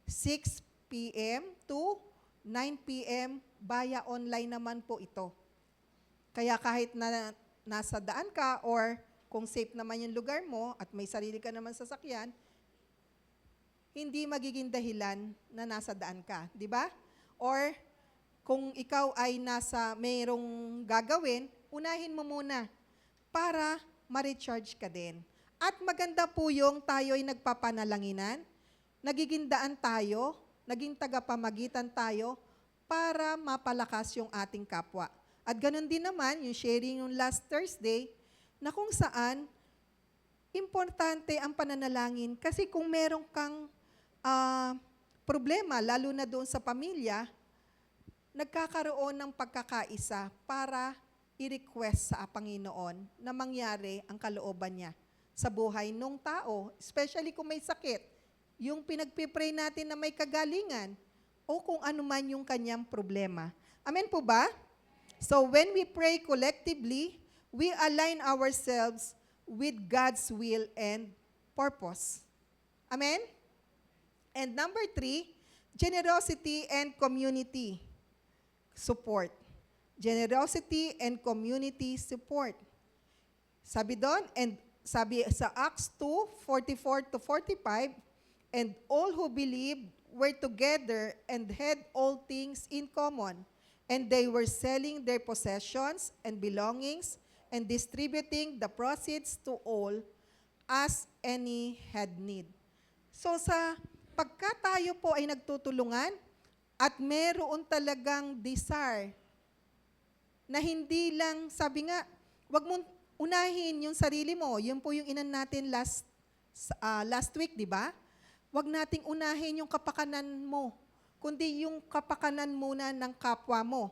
6 p.m. to 9 p.m. via online naman po ito. Kaya kahit na nasa daan ka or kung safe naman yung lugar mo at may sarili ka naman sasakyan, hindi magiging dahilan na nasa daan ka, di ba? Or kung ikaw ay mayroong gagawin, unahin mo muna para ma-recharge ka din. At maganda po yung tayo ay nagpapanalanginan, nagiging daan tayo, naging tagapamagitan tayo para mapalakas yung ating kapwa. At ganun din naman, yung sharing yung last Thursday, na kung saan, importante ang pananalangin. Kasi kung meron kang problema, lalo na doon sa pamilya, nagkakaroon ng pagkakaisa para i-request sa Panginoon na mangyari ang kalooban niya sa buhay ng tao, especially kung may sakit, yung pinagpipray natin na may kagalingan, o kung ano man yung kanyang problema. Amen po ba? So when we pray collectively, we align ourselves with God's will and purpose. Amen? And number 3, generosity and community support. Generosity and community support. Sabi doon, and sabi sa Acts 2:44-45, and all who believed were together and had all things in common, and they were selling their possessions and belongings and distributing the proceeds to all as any had need. So sa pagka tayo po ay nagtutulungan at meron talagang desire na hindi lang, sabi nga, wag mong unahin yung sarili mo. Yun po yung inan natin last week, di ba? Wag nating unahin yung kapakanan mo, kundi yung kapakanan muna ng kapwa mo.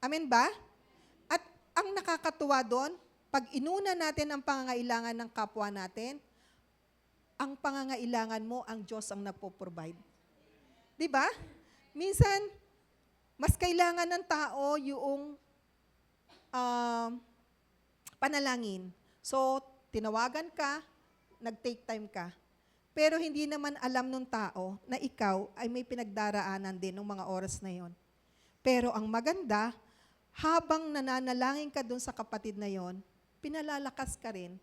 Amen ba? At ang nakakatuwa doon, pag inuna natin ang pangangailangan ng kapwa natin, ang pangangailangan mo, ang Diyos ang nagpo-provide. Di ba? Minsan, mas kailangan ng tao yung panalangin. So, tinawagan ka, nag-take time ka. Pero hindi naman alam ng tao na ikaw ay may pinagdaraanan din ng mga oras na yon. Pero ang maganda, habang nananalangin ka dun sa kapatid na yon, pinalalakas ka rin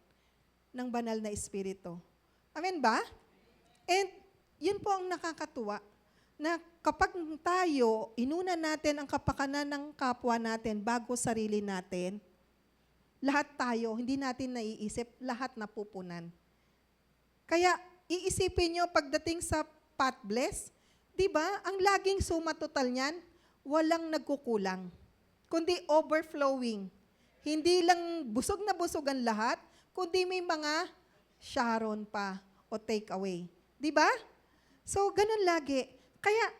ng banal na espiritu. Amen ba? And yun po ang nakakatuwa, na kapag tayo, inuna natin ang kapakanan ng kapwa natin bago sarili natin, lahat tayo, hindi natin naiisip, lahat napupunan. Kaya, iisipin nyo pagdating sa pot bless, di ba, ang laging suma total niyan, walang nagkukulang, kundi overflowing. Hindi lang busog na busog ang lahat, kundi may mga Sharon pa o take away. Di ba? So, ganun lagi. Kaya,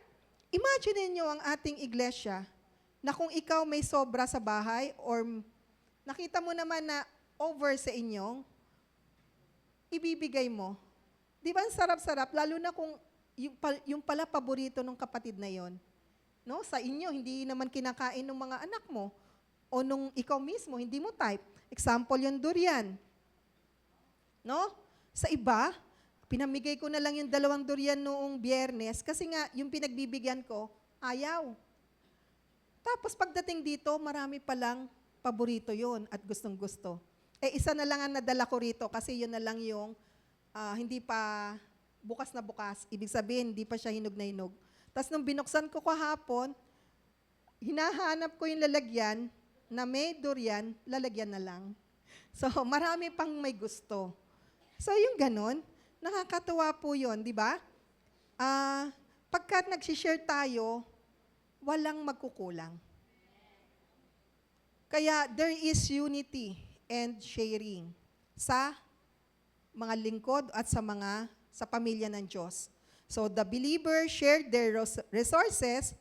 imagine niyo ang ating iglesia na kung ikaw may sobra sa bahay or nakita mo naman na over sa inyong, ibibigay mo. Di ba ang sarap-sarap? Lalo na kung yung pala paborito ng kapatid na yon. No? Sa inyo, hindi naman kinakain ng mga anak mo o nung ikaw mismo, hindi mo type. Example yung durian. No? Sa iba, pinamigay ko na lang yung 2 durian noong Biyernes kasi nga yung pinagbibigyan ko, ayaw. Tapos pagdating dito, marami palang paborito yon at gustong-gusto. Isa na lang ang nadala ko rito kasi yun na lang yung hindi pa bukas na bukas. Ibig sabihin, hindi pa siya hinog na hinog. Tapos nung binuksan ko kahapon, hinahanap ko yung lalagyan na may durian, lalagyan na lang. So, marami pang may gusto. So, yung ganun, nakakatuwa po yun, di ba? Pagka nagsishare tayo, walang magkukulang. Kaya, there is unity and sharing sa mga lingkod at sa pamilya ng Diyos. So, the believer shared their resources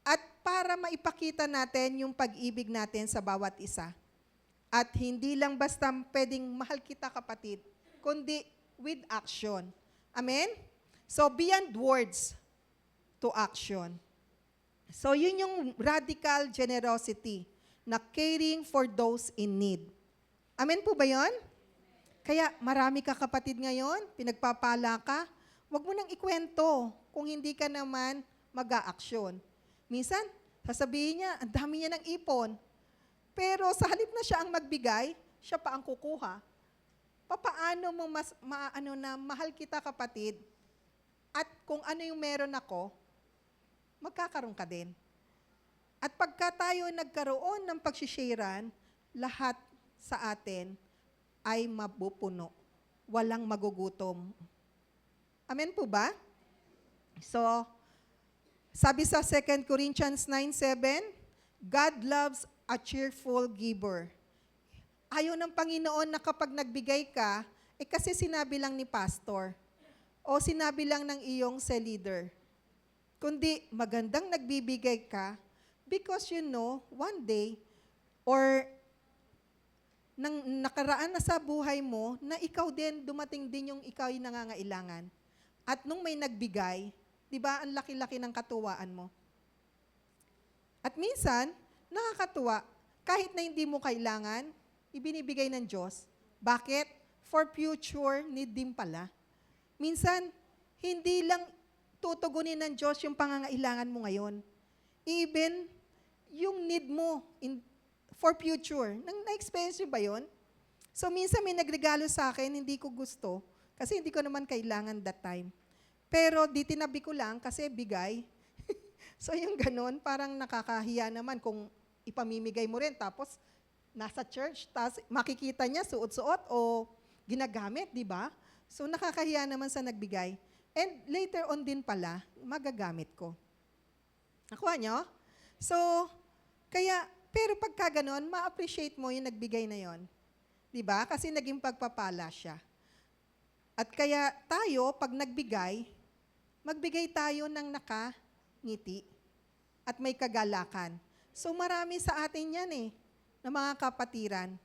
at para maipakita natin yung pag-ibig natin sa bawat isa. At hindi lang basta pwedeng mahal kita kapatid, kundi with action. Amen? So, beyond words to action. So, yun yung radical generosity na caring for those in need. Amen po ba yun? Kaya marami ka kapatid ngayon, pinagpapala ka, huwag mo nang ikwento kung hindi ka naman mag-a-action. Minsan, sasabihin niya, ang dami niya ng ipon. Pero sa halip na siya ang magbigay, siya pa ang kukuha. Papaano mo na mahal kita kapatid, at kung ano yung meron ako, magkakaroon ka din. At pagka tayo nagkaroon ng pagsisharean, lahat sa atin ay mabupuno. Walang magugutom. Amen po ba? So, sabi sa 2 Corinthians 9:7, God loves a cheerful giver. Ayaw ng Panginoon na kapag nagbigay ka, kasi sinabi lang ni pastor o sinabi lang ng iyong cell leader. Kundi magandang nagbibigay ka because you know, one day, or nang nakaraan na sa buhay mo, na ikaw din, dumating din yung ikaw yung nangangailangan. At nung may nagbigay, di ba, ang laki-laki ng katuwaan mo. At minsan, nakakatuwa, kahit na hindi mo kailangan, ibinibigay ng Diyos. Bakit? For future need din pala. Minsan, hindi lang tutugunin ng Diyos yung pangangailangan mo ngayon. Even yung need mo for future. Na-experience ba yun? So, minsan may nagregalo sa akin, hindi ko gusto. Kasi hindi ko naman kailangan that time. Pero di tinabi ko lang kasi bigay. So, yung ganun, parang nakakahiya naman kung ipamimigay mo rin. Tapos, nasa church, tapos makikita niya suot-suot o ginagamit, di ba? So, nakakahiya naman sa nagbigay. And later on din pala, magagamit ko. Nakuha nyo? So, pero pagka ganon, ma-appreciate mo yung nagbigay na yon. Di ba? Kasi naging pagpapala siya. At kaya tayo, pag nagbigay, magbigay tayo ng nakangiti at may kagalakan. So, marami sa atin yan na mga kapatiran.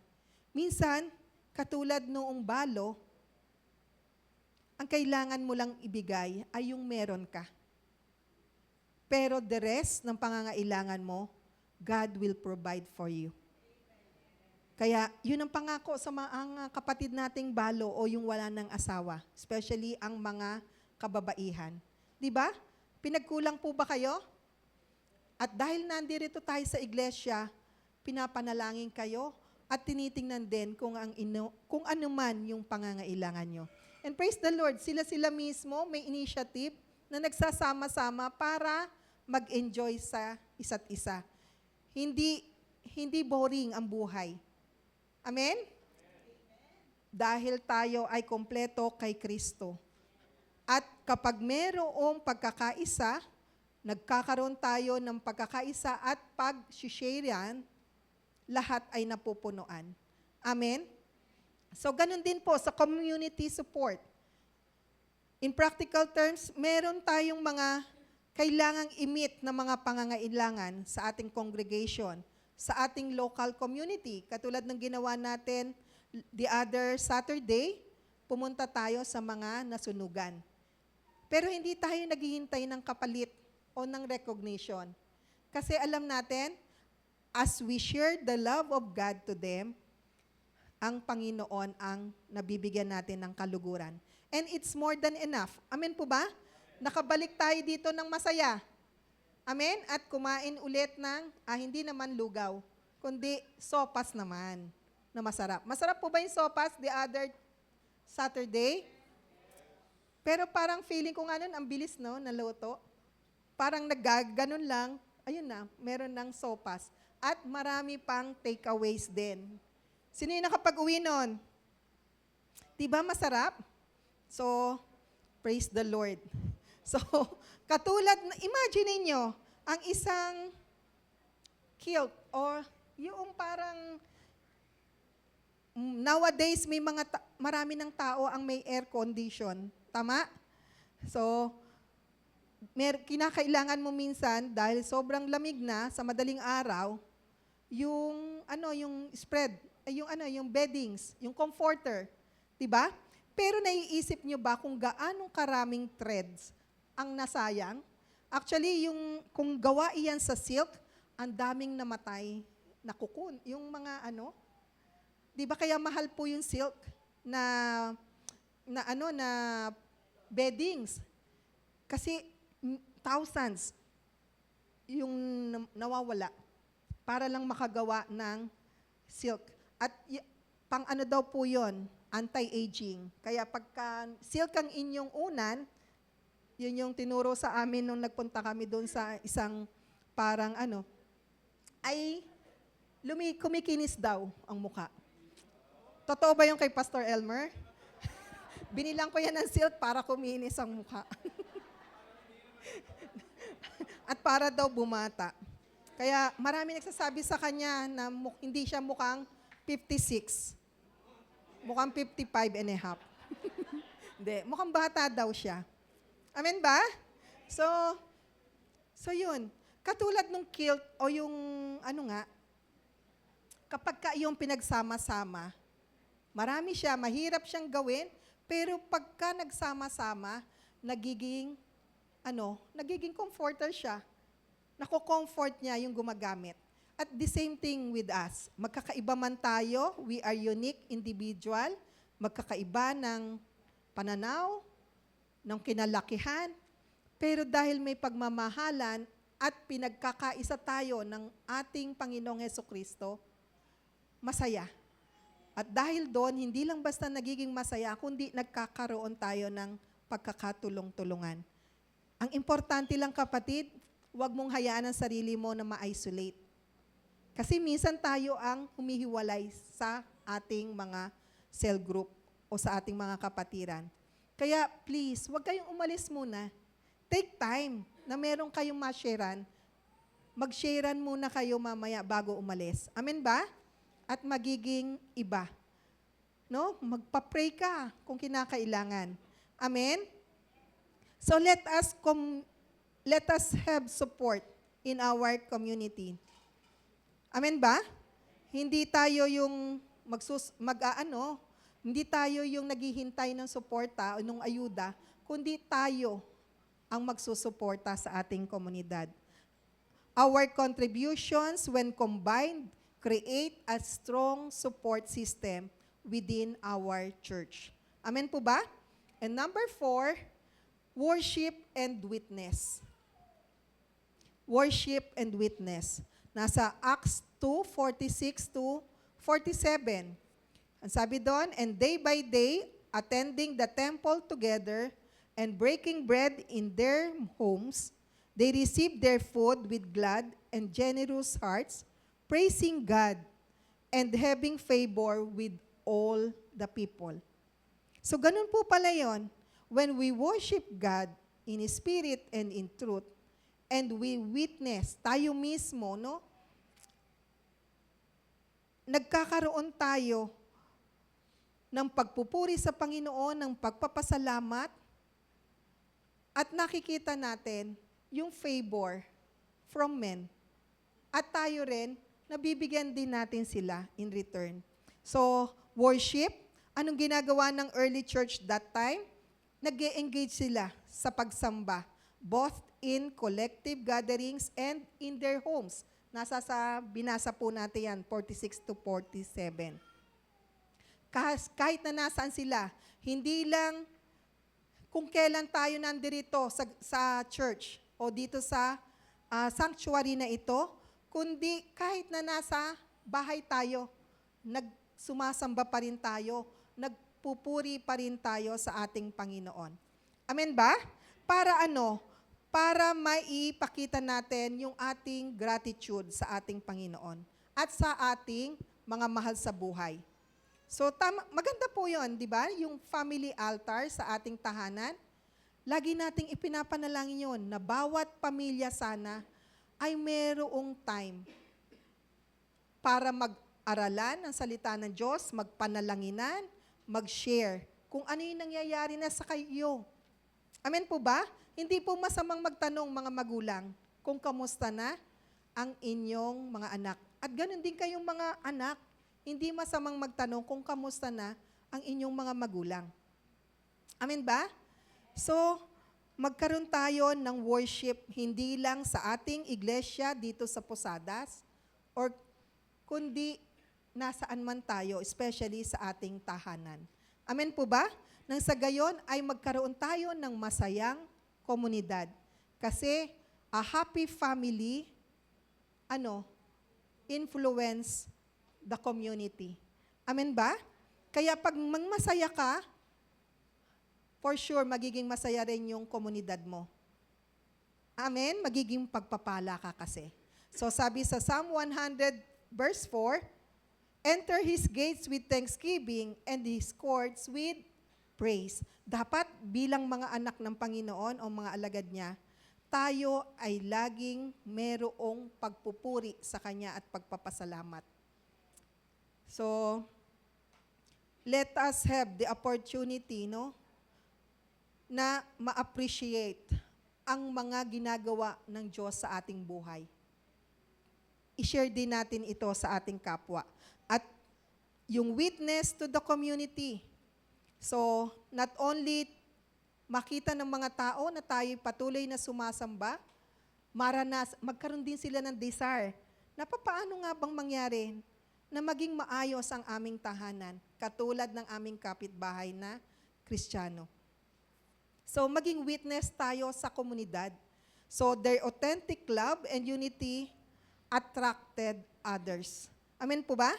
Minsan, katulad noong balo, ang kailangan mo lang ibigay ay yung meron ka. Pero the rest ng pangangailangan mo, God will provide for you. Kaya yun ang pangako sa mga kapatid nating balo o yung wala ng asawa, especially ang mga kababaihan. Di ba? Pinagkulang po ba kayo? At dahil nandito tayo sa iglesia, pinapanalangin kayo at tinitingnan din kung ano man yung pangangailangan nyo. And praise the Lord, sila mismo may initiative na nagsasama-sama para mag-enjoy sa isa't isa. Hindi boring ang buhay. Amen? Dahil tayo ay kompleto kay Kristo. At kapag mayroong pagkakaisa, nagkakaroon tayo ng pagkakaisa at pag-share yan, lahat ay napupunuan. Amen? So, ganun din po sa community support. In practical terms, meron tayong mga kailangang i-meet na mga pangangailangan sa ating congregation, sa ating local community. Katulad ng ginawa natin the other Saturday, pumunta tayo sa mga nasunugan. Pero hindi tayo naghihintay ng kapalit o ng recognition. Kasi alam natin, as we share the love of God to them, ang Panginoon ang nabibigyan natin ng kaluguran. And it's more than enough. Amen po ba? Nakabalik tayo dito ng masaya. Amen? At kumain ulit ng, hindi naman lugaw, kundi sopas naman na masarap. Masarap po ba yung sopas the other Saturday? Pero parang feeling ko nga nun, ang bilis naluto. Parang naggaganon lang, ayun na, meron ng sopas. At marami pang takeaways din. Sino yung nakapag-uwi nun? Diba masarap? So, praise the Lord. So, katulad, imagine niyo ang isang kilt or yung parang nowadays may marami ng tao ang may air condition. Tama? So, kinakailangan mo minsan dahil sobrang lamig na sa madaling araw, yung spread, yung beddings, yung comforter, 'di ba? Pero naiisip niyo ba kung gaano karaming threads ang nasayang? Actually, kung gawa iyan sa silk, ang daming namatay na cocoon. Yung mga 'di ba kaya mahal po yung silk na beddings. Kasi thousands yung nawawala para lang makagawa ng silk. At pang daw po yun, anti-aging. Kaya pagka silk ang inyong unan, yun yung tinuro sa amin nung nagpunta kami doon sa isang parang ay kumikinis daw ang muka. Totoo ba yung kay Pastor Elmer? Binilang ko yan ng silk para kuminis ang mukha. At para daw bumata. Kaya marami nagsasabi sa kanya na hindi siya mukhang 56. Mukhang 55 and a half. Hindi, mukhang bata daw siya. Amen ba? So yun. Katulad nung kilt o yung kapag ka yung pinagsama-sama, marami siya, mahirap siyang gawin, pero pagka nagsama-sama, nagiging comforter siya. Nako-comfort niya yung gumagamit. At the same thing with us. Magkakaiba man tayo, we are unique individual, magkakaiba ng pananaw, ng kinalakihan, pero dahil may pagmamahalan at pinagkakaisa tayo ng ating Panginoong Hesukristo, masaya. At dahil doon, hindi lang basta nagiging masaya, kundi nagkakaroon tayo ng pagkakatulong-tulungan. Ang importante lang kapatid, huwag mong hayaan ang sarili mo na ma-isolate. Kasi minsan tayo ang humihiwalay sa ating mga cell group o sa ating mga kapatiran. Kaya please, huwag kayong umalis muna. Take time na meron kayong ma-sharean. Mag-sharean muna kayo mamaya bago umalis. Amen ba? At magiging iba. No? Magpa-pray ka kung kinakailangan. Amen? So let us have support in our community. Amen ba? Hindi tayo yung hindi tayo yung naghihintay ng suporta o ng ayuda, kundi tayo ang magsusuporta sa ating komunidad. Our contributions, when combined, create a strong support system within our church. Amen po ba? And number 4, worship and witness. Worship and witness. Nasa Acts 2:46-47. Ang sabi doon, and day by day, attending the temple together and breaking bread in their homes, they received their food with glad and generous hearts, praising God and having favor with all the people. So ganun po pala yun. When we worship God in spirit and in truth, and we witness, tayo mismo, no? Nagkakaroon tayo ng pagpupuri sa Panginoon, ng pagpapasalamat, at nakikita natin yung favor from men. At tayo rin, nabibigyan din natin sila in return. So, worship, anong ginagawa ng early church that time? Nag-engage sila sa pagsamba, both in collective gatherings and in their homes. Binasa po natin yan, 46-47. Kahit na nasaan sila, hindi lang kung kailan tayo nandirito sa church o dito sa sanctuary na ito, kundi kahit na nasa bahay tayo, nagsumasamba pa rin tayo, nagpupuri pa rin tayo sa ating Panginoon. Amen ba? Para ano? Para maipakita natin yung ating gratitude sa ating Panginoon at sa ating mga mahal sa buhay. So, maganda po yun, di ba? Yung family altar sa ating tahanan, lagi nating ipinapanalangin yun na bawat pamilya sana ay merong time para mag-aralan ng salita ng Diyos, magpanalanginan, mag-share kung ano yung nangyayari na sa kayo. Amen po ba? Hindi po masamang magtanong mga magulang kung kamusta na ang inyong mga anak. At ganun din kayong mga anak, hindi masamang magtanong kung kamusta na ang inyong mga magulang. Amen ba? So, magkaroon tayo ng worship hindi lang sa ating iglesia dito sa Posadas, or kundi nasaan man tayo, especially sa ating tahanan. Amen po ba? Nang sa gayon ay magkaroon tayo ng masayang komunidad. Kasi a happy family, influence the community. Amen ba? Kaya pag masaya ka, for sure, magiging masaya rin yung komunidad mo. Amen? Magiging pagpapala ka kasi. So sabi sa Psalm 100 verse 4, enter His gates with thanksgiving and His courts with praise. Dapat bilang mga anak ng Panginoon o mga alagad niya, tayo ay laging merong pagpupuri sa Kanya at pagpapasalamat. So, let us have the opportunity, no, na ma-appreciate ang mga ginagawa ng Diyos sa ating buhay. I-share din natin ito sa ating kapwa. At yung witness to the community. So, not only makita ng mga tao na tayo patuloy na sumasamba, magkaroon din sila ng desire na paano nga bang mangyari na maging maayos ang aming tahanan, katulad ng aming kapitbahay na Kristiyano. So, maging witness tayo sa komunidad. So, their authentic love and unity attracted others. Amen po ba?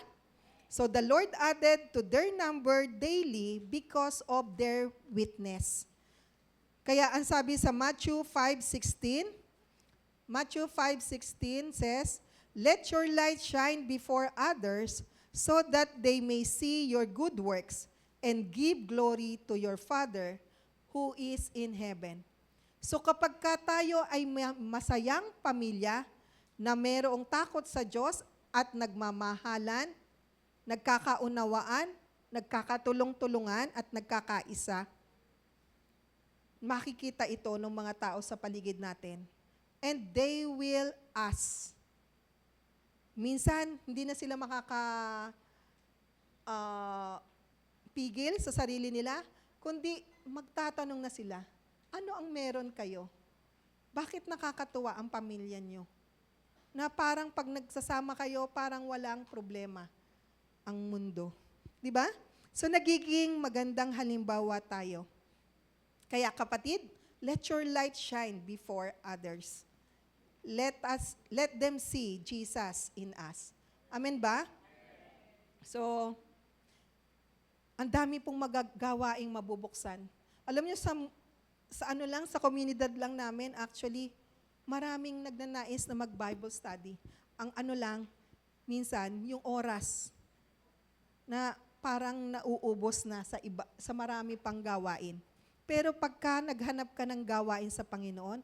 So, the Lord added to their number daily because of their witness. Kaya ang sabi sa Matthew 5:16 says, "Let your light shine before others so that they may see your good works and give glory to your Father who is in heaven." So kapag tayo ay masayang pamilya na mayroong takot sa Diyos at nagmamahalan, nagkakaunawaan, nagkakatulong-tulungan at nagkakaisa, makikita ito ng mga tao sa paligid natin. And they will ask. Minsan, hindi na sila pigil sa sarili nila, kundi magtatanong na sila, ano ang meron kayo? Bakit nakakatuwa ang pamilya nyo? Na parang pag nagsasama kayo, parang walang problema ang mundo. Di ba? So nagiging magandang halimbawa tayo. Kaya kapatid, let your light shine before others. Let them see Jesus in us. Amen ba? So, ang dami pong magagawaing mabubuksan. Alam niyo, sa komunidad lang namin, actually, maraming nagnanais na mag-Bible study. Ang minsan, yung oras na parang nauubos na sa marami pang gawain. Pero pagka naghanap ka ng gawain sa Panginoon,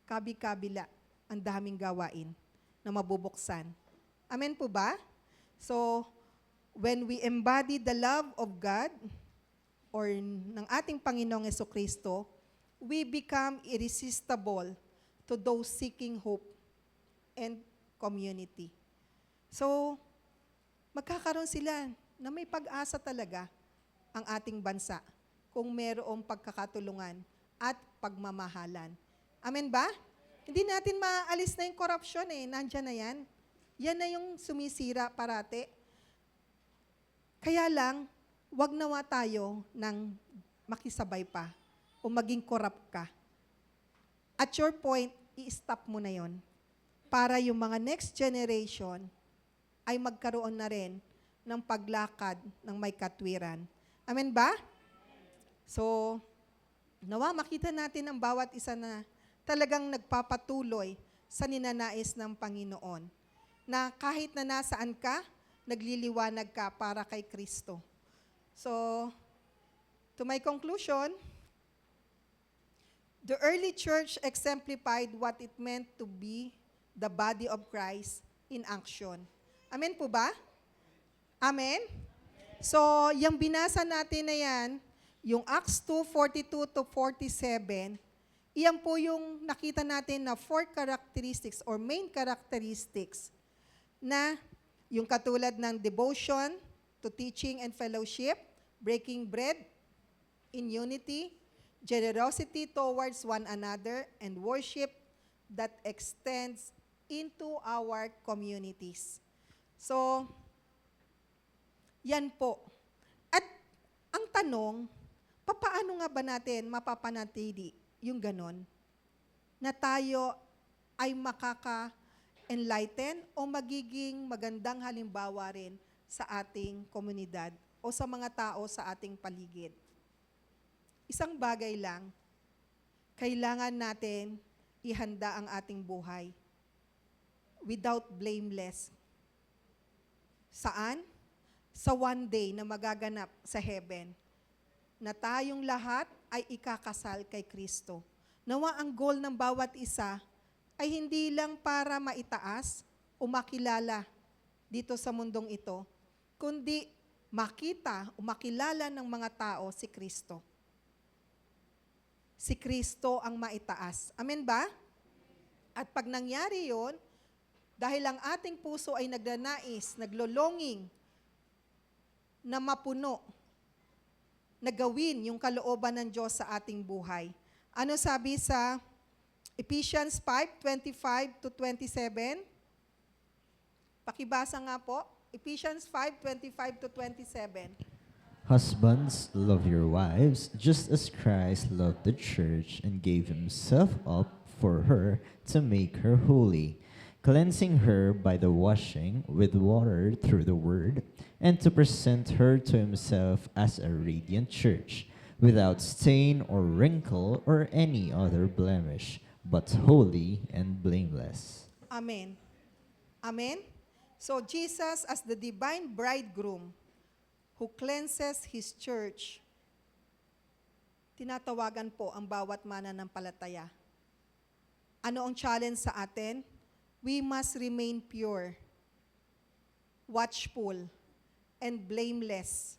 kabi-kabila ang daming gawain na mabubuksan. Amen po ba? So, when we embody the love of God or ng ating Panginoong Jesucristo, we become irresistible to those seeking hope and community. So, magkakaroon sila na may pag-asa talaga ang ating bansa kung mayroong pagkakatulungan at pagmamahalan. Amen ba? Hindi natin maalis na yung corruption Nandyan na yan. Yan na yung sumisira parate. Kaya lang, wag nawa tayo ng makisabay pa o maging corrupt ka. At your point, i-stop mo na yon para yung mga next generation ay magkaroon na rin ng paglakad ng may katwiran. Amen ba? So, nawa makita natin ang bawat isa na talagang nagpapatuloy sa ninanais ng Panginoon. Na kahit na nasaan ka, nagliliwanag ka para kay Kristo. So, to my conclusion, the early church exemplified what it meant to be the body of Christ in action. Amen po ba? Amen? So, yung binasa natin na yan, yung Acts 2:42-47, iyan po yung nakita natin na 4 characteristics or main characteristics na yung katulad ng devotion to teaching and fellowship, breaking bread in unity, generosity towards one another, and worship that extends into our communities. So, yan po. At ang tanong, paano nga ba natin mapapanatili yung ganon? Na tayo ay makaka-enlighten o magiging magandang halimbawa rin sa ating komunidad o sa mga tao sa ating paligid. Isang bagay lang, kailangan natin ihanda ang ating buhay without blameless. Saan? Sa one day na magaganap sa heaven. na tayong lahat ay ikakasal kay Kristo. Nawa ang goal ng bawat isa ay hindi lang para maitaas o makilala dito sa mundong ito, kundi makita o makilala ng mga tao si Kristo. Si Kristo ang maitaas. Amen ba? At pag nangyari yon, dahil ang ating puso ay nagnanais, naglolonging na mapuno, na gawin yung kalooban ng Diyos sa ating buhay. Ano sabi sa Ephesians 5:25 to 27? Pakibasa nga po. Ephesians 5:25 to 27. Husbands, love your wives, just as Christ loved the church and gave himself up for her to make her holy, cleansing her by the washing with water through the word, and to present her to himself as a radiant church, without stain or wrinkle or any other blemish, but holy and blameless. Amen. Amen? So Jesus as the divine bridegroom who cleanses His church, tinatawagan po ang bawat mananampalataya. Ano ang challenge sa atin? We must remain pure, watchful, and blameless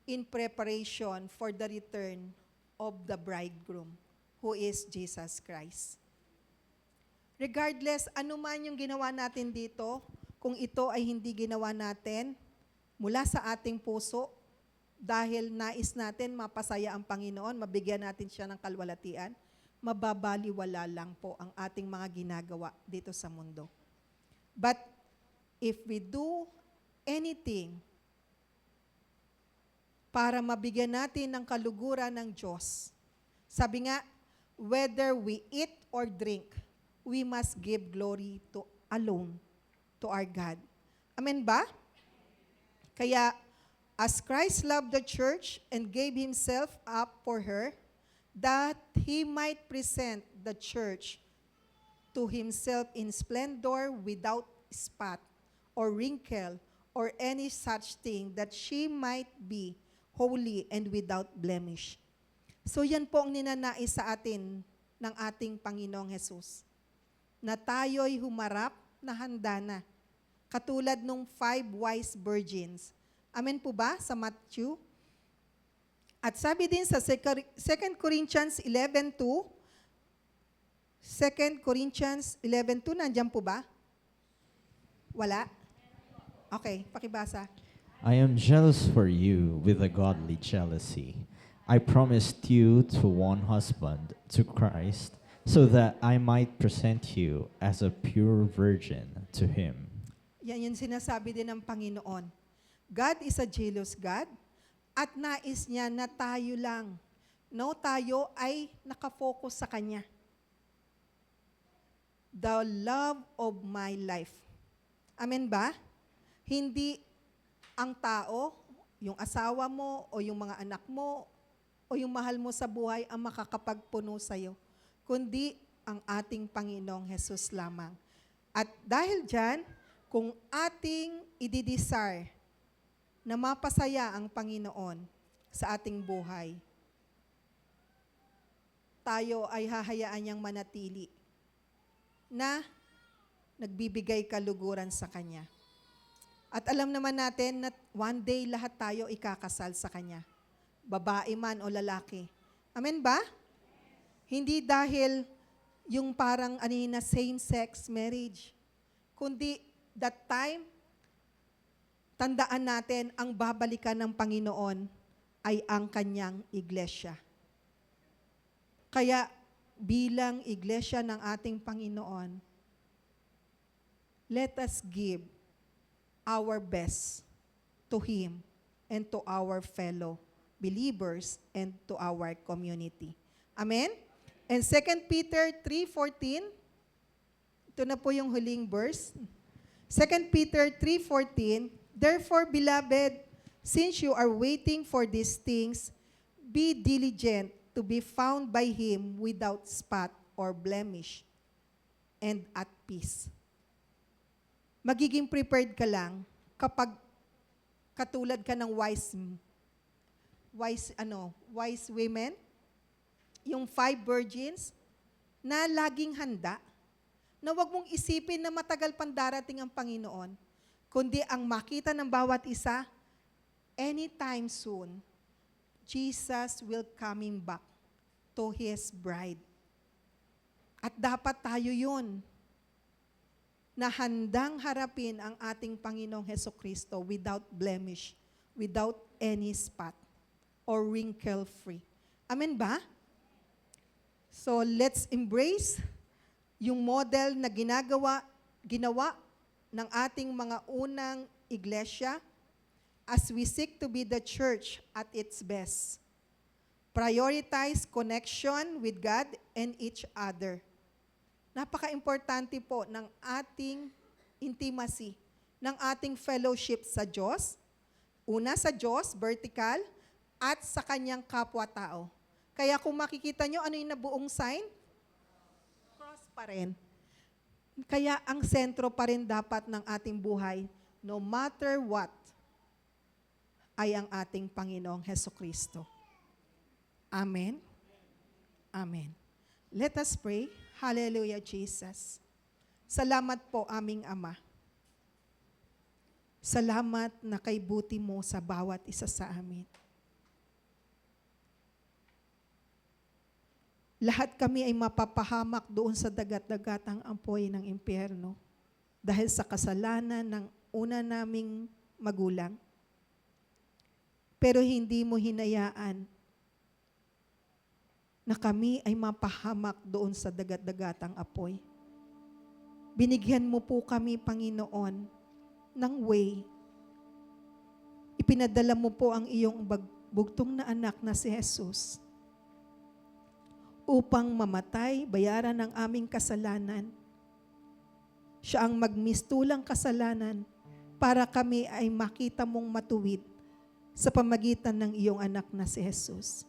in preparation for the return of the bridegroom, who is Jesus Christ. Regardless, ano man yung ginawa natin dito, kung ito ay hindi ginawa natin mula sa ating puso, dahil nais natin mapasaya ang Panginoon, mabigyan natin siya ng kalwalatian, mababaliwala lang po ang ating mga ginagawa dito sa mundo. But if we do anything para mabigyan natin ng kaluguran ng Diyos, sabi nga, whether we eat or drink, we must give glory to alone to our God. Amen ba? Kaya, as Christ loved the church and gave Himself up for her, that He might present the church to Himself in splendor without spot or wrinkle or any such thing, that she might be holy and without blemish. So yan po ang ninanais sa atin ng ating Panginoong Hesus, na tayo'y humarap na handa na, katulad nung 5 wise virgins. Amen po ba sa Matthew? At sabi din sa 2 Corinthians 11:2, 2 Corinthians 11:2, nandiyan po ba? Wala? Okay, pakibasa. I am jealous for you with a godly jealousy. I promised you to one husband, to Christ, so that I might present you as a pure virgin to Him. Yan yung sinasabi din ng Panginoon. God is a jealous God, at nais niya na tayo lang. No, tayo ay nakafocus sa Kanya. The love of my life. Amen ba? Hindi ang tao, yung asawa mo, o yung mga anak mo, o yung mahal mo sa buhay ang makakapagpuno sa'yo, kundi ang ating Panginoong Hesus lamang. At dahil dyan, kung ating ididesire na mapasaya ang Panginoon sa ating buhay, tayo ay hahayaan niyang manatili na nagbibigay kaluguran sa Kanya. At alam naman natin na one day lahat tayo ikakasal sa Kanya, babae man o lalaki. Amen ba? Hindi dahil yung parang na same-sex marriage, kundi that time, tandaan natin ang babalikan ng Panginoon ay ang Kanyang iglesia. Kaya bilang iglesia ng ating Panginoon, let us give our best to Him and to our fellow believers and to our community. Amen? And 2 Peter 3:14, ito na po yung huling verse. 2 Peter 3:14, therefore, beloved, since you are waiting for these things, be diligent to be found by Him without spot or blemish and at peace. Magiging prepared ka lang kapag katulad ka ng wise wise women, yung 5 virgins, na laging handa, na wag mong isipin na matagal pang darating ang Panginoon, kundi ang makita ng bawat isa, anytime soon, Jesus will coming back to His bride. At dapat tayo yun, na handang harapin ang ating Panginoong Hesukristo without blemish, without any spot, or wrinkle-free. Amen ba? So let's embrace yung model na ginawa ng ating mga unang iglesia as we seek to be the church at its best. Prioritize connection with God and each other. Napaka-importante po ng ating intimacy, ng ating fellowship sa Diyos. Una sa Diyos, vertical, at sa kanyang kapwa-tao. Kaya kung makikita nyo, ano yung nabuong sign? Cross pa rin. Kaya ang sentro pa rin dapat ng ating buhay, no matter what, ay ang ating Panginoong Hesukristo. Amen? Amen. Let us pray. Hallelujah, Jesus. Salamat po, aming Ama. Salamat na kay buti mo sa bawat isa sa amin. Lahat kami ay mapapahamak doon sa dagat-dagatang apoy ng impyerno dahil sa kasalanan ng una naming magulang. Pero hindi mo hinayaan na kami ay mapahamak doon sa dagat-dagatang apoy. Binigyan mo po kami, Panginoon, ng way. Ipinadala mo po ang iyong bugtong na anak na si Jesus upang mamatay, bayaran ang aming kasalanan. Siya ang magmistulang kasalanan para kami ay makita mong matuwid sa pamagitan ng iyong anak na si Jesus.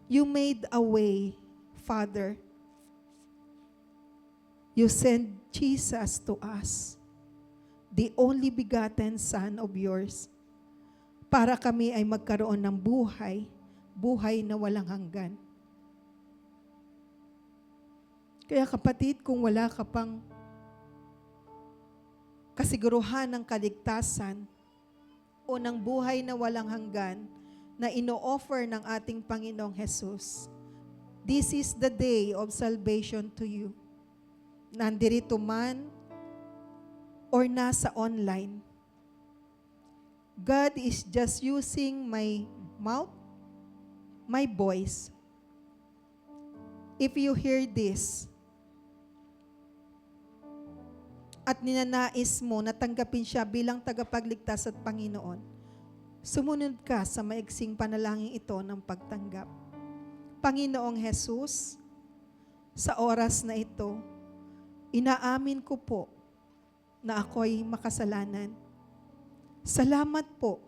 You made a way, Father. You sent Jesus to us, the only begotten Son of yours, para kami ay magkaroon ng buhay, buhay na walang hanggan. Kaya kapatid, kung wala ka pang kasiguruhan ng kaligtasan o ng buhay na walang hanggan na ino-offer ng ating Panginoong Jesus, this is the day of salvation to you. Nandirito man or nasa online. God is just using my mouth, my voice. If you hear this, at ninanais mo na tanggapin siya bilang tagapagligtas at Panginoon, sumunod ka sa maiksing panalangin ito ng pagtanggap. Panginoong Jesus, sa oras na ito, inaamin ko po na ako'y makasalanan. Salamat po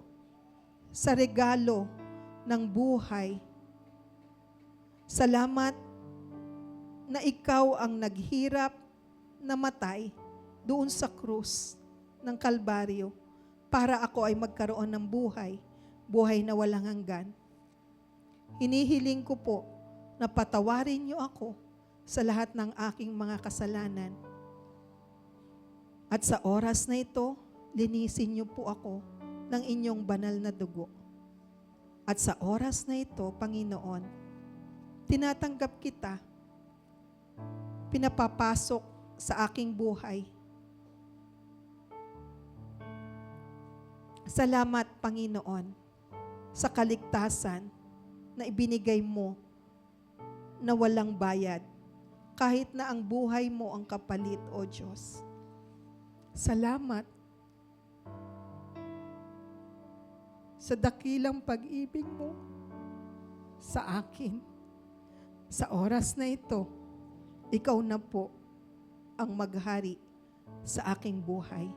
sa regalo ng buhay. Salamat na ikaw ang naghirap na matay doon sa krus ng Kalbaryo para ako ay magkaroon ng buhay, buhay na walang hanggan. Hinihiling ko po na patawarin niyo ako sa lahat ng aking mga kasalanan. At sa oras na ito, linisin niyo po ako ng inyong banal na dugo. At sa oras na ito, Panginoon, tinatanggap kita, pinapapasok sa aking buhay. Salamat, Panginoon, sa kaligtasan na ibinigay mo na walang bayad, kahit na ang buhay mo ang kapalit, O Diyos. Salamat sa dakilang pag-ibig mo sa akin. Sa oras na ito, ikaw na po ang maghari sa aking buhay.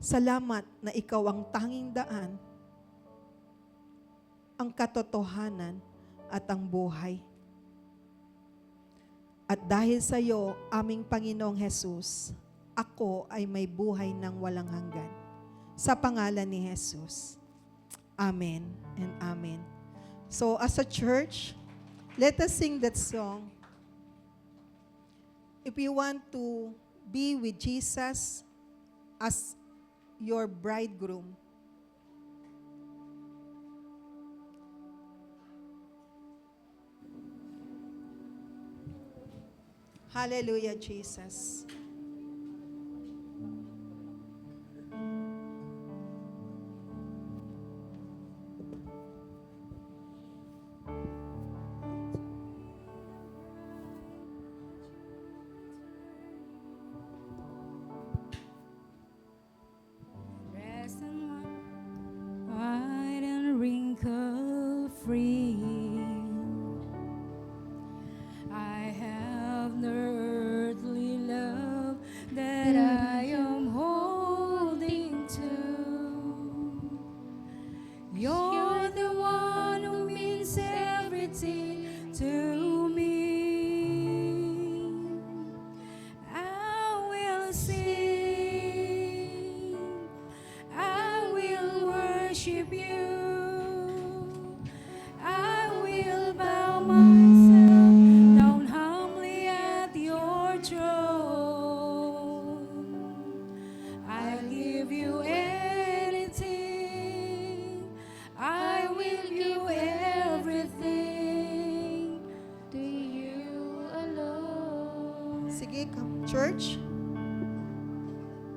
Salamat na ikaw ang tanging daan, ang katotohanan at ang buhay. At dahil sa iyo, aming Panginoong Jesus, ako ay may buhay ng walang hanggan. Sa pangalan ni Jesus. Amen and amen. So as a church, let us sing that song. If you want to be with Jesus as your bridegroom, hallelujah, Jesus. Dressed in white and wrinkle-free, I have no earthly love that I am holding to. You're the one who means everything to me. I will sing, I will worship you, I will bow myself down humbly at your throne. I'll give you anything, I will give everything to you alone. Sige, church.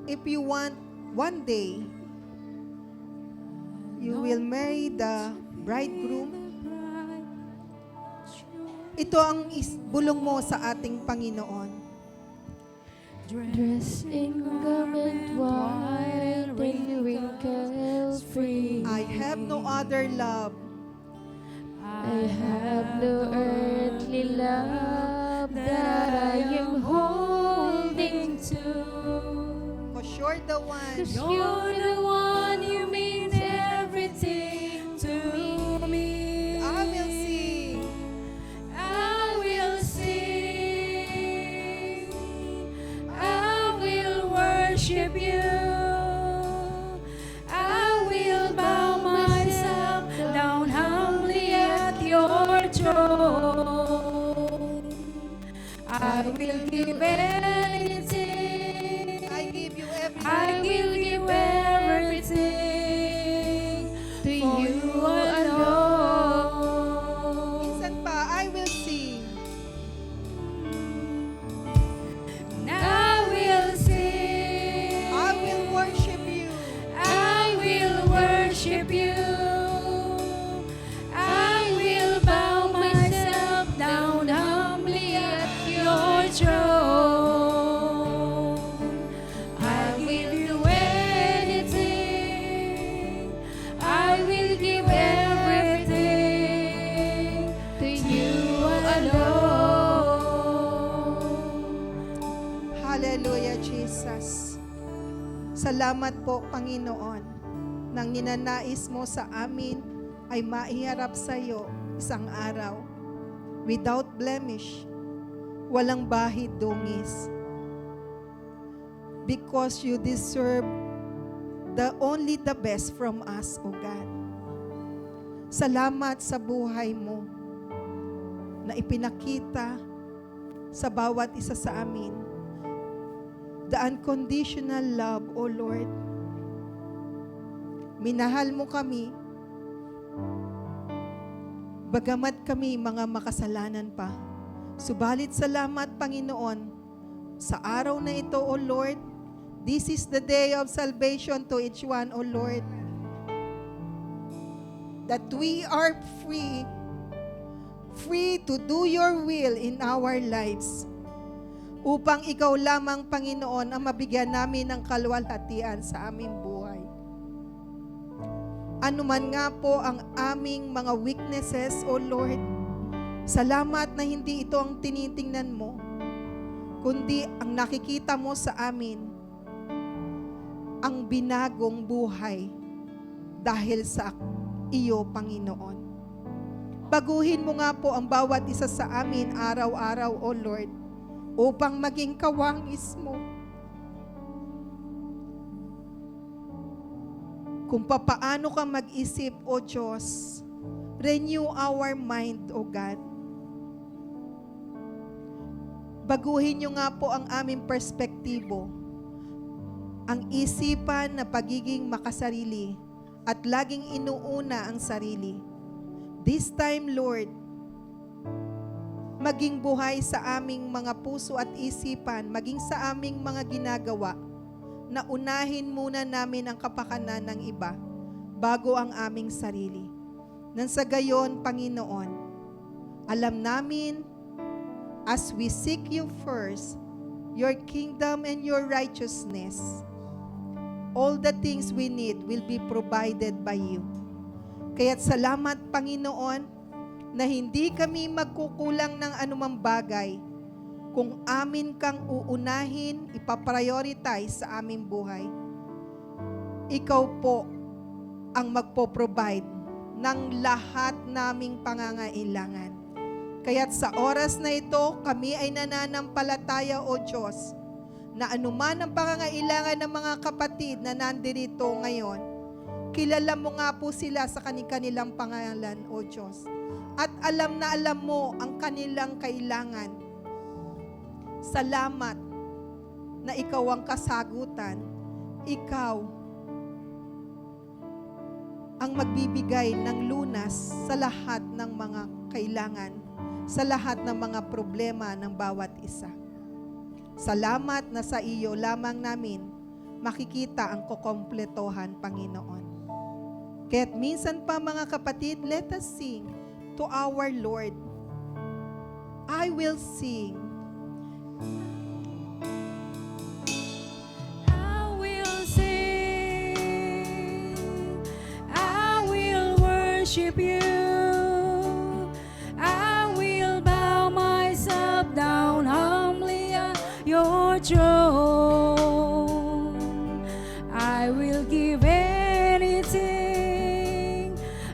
If you want one day, you will marry the bridegroom. Ito ang bulong mo sa ating Panginoon. Dressed in garment white and wrinkle-free, I have no other love I have no earthly love that I am holding to. because you're the one. 'Cause you're the one who means everything to me. I will sing. I will sing, I will worship you, I will bow myself down humbly at your throne. I will give anything, I give you I everything. will give everything To for you you alone. Minsan pa, I will sing. And I will sing, I will worship you. I will worship you, I will bow myself down humbly at your throne. I give you anything, I will give everything to you alone. Hallelujah, Jesus. Salamat po, Panginoon, nang ninanais mo sa amin ay maiharap sa iyo isang araw without blemish, walang bahid dungis. Because you deserve only the best from us, O God. Salamat sa buhay mo na ipinakita sa bawat isa sa amin. The unconditional love, O Lord. Minahal mo kami, bagamat kami mga makasalanan pa. Subalit salamat, Panginoon, sa araw na ito, O Lord. This is the day of salvation to each one, O Lord. That we are free to do your will in our lives. Upang ikaw lamang, Panginoon, ang mabigyan namin ng kaluwalhatian sa aming buhay. Ano man nga po ang aming mga weaknesses, O Lord, salamat na hindi ito ang tinitingnan mo, kundi ang nakikita mo sa amin, ang binagong buhay dahil sa iyo, Panginoon. Baguhin mo nga po ang bawat isa sa amin araw-araw, O Lord, upang maging kawangis mo. kung papaano ka mag-isip, O Diyos. Renew our mind, O God. Baguhin niyo nga po ang aming perspektibo. Ang isipan na pagiging makasarili at laging inuuna ang sarili. This time, Lord, maging buhay sa aming mga puso at isipan, maging sa aming mga ginagawa, na unahin muna namin ang kapakanan ng iba bago ang aming sarili. Nang sa gayon, Panginoon, alam namin, as we seek you first, your kingdom and your righteousness, all the things we need will be provided by you. Kaya't salamat, Panginoon, na hindi kami magkukulang ng anumang bagay kung amin kang uunahin, ipaprioritize sa aming buhay. Ikaw po ang magpo-provide ng lahat naming pangangailangan. Kaya't sa oras na ito, kami ay nananampalataya, O Diyos, na anuman ang pangangailangan ng mga kapatid na nandirito ngayon, kilala mo nga po sila sa kanilang pangalan, O Diyos. At alam na alam mo ang kanilang kailangan. Salamat na ikaw ang kasagutan. Ikaw ang magbibigay ng lunas sa lahat ng mga kailangan, sa lahat ng mga problema ng bawat isa. Salamat na sa iyo lamang namin makikita ang kukompletohan, Panginoon. Kaya't minsan pa, mga kapatid, let us sing to our Lord. I will sing. I will sing, I will worship you, I will bow myself down humbly at your throne. I will give anything,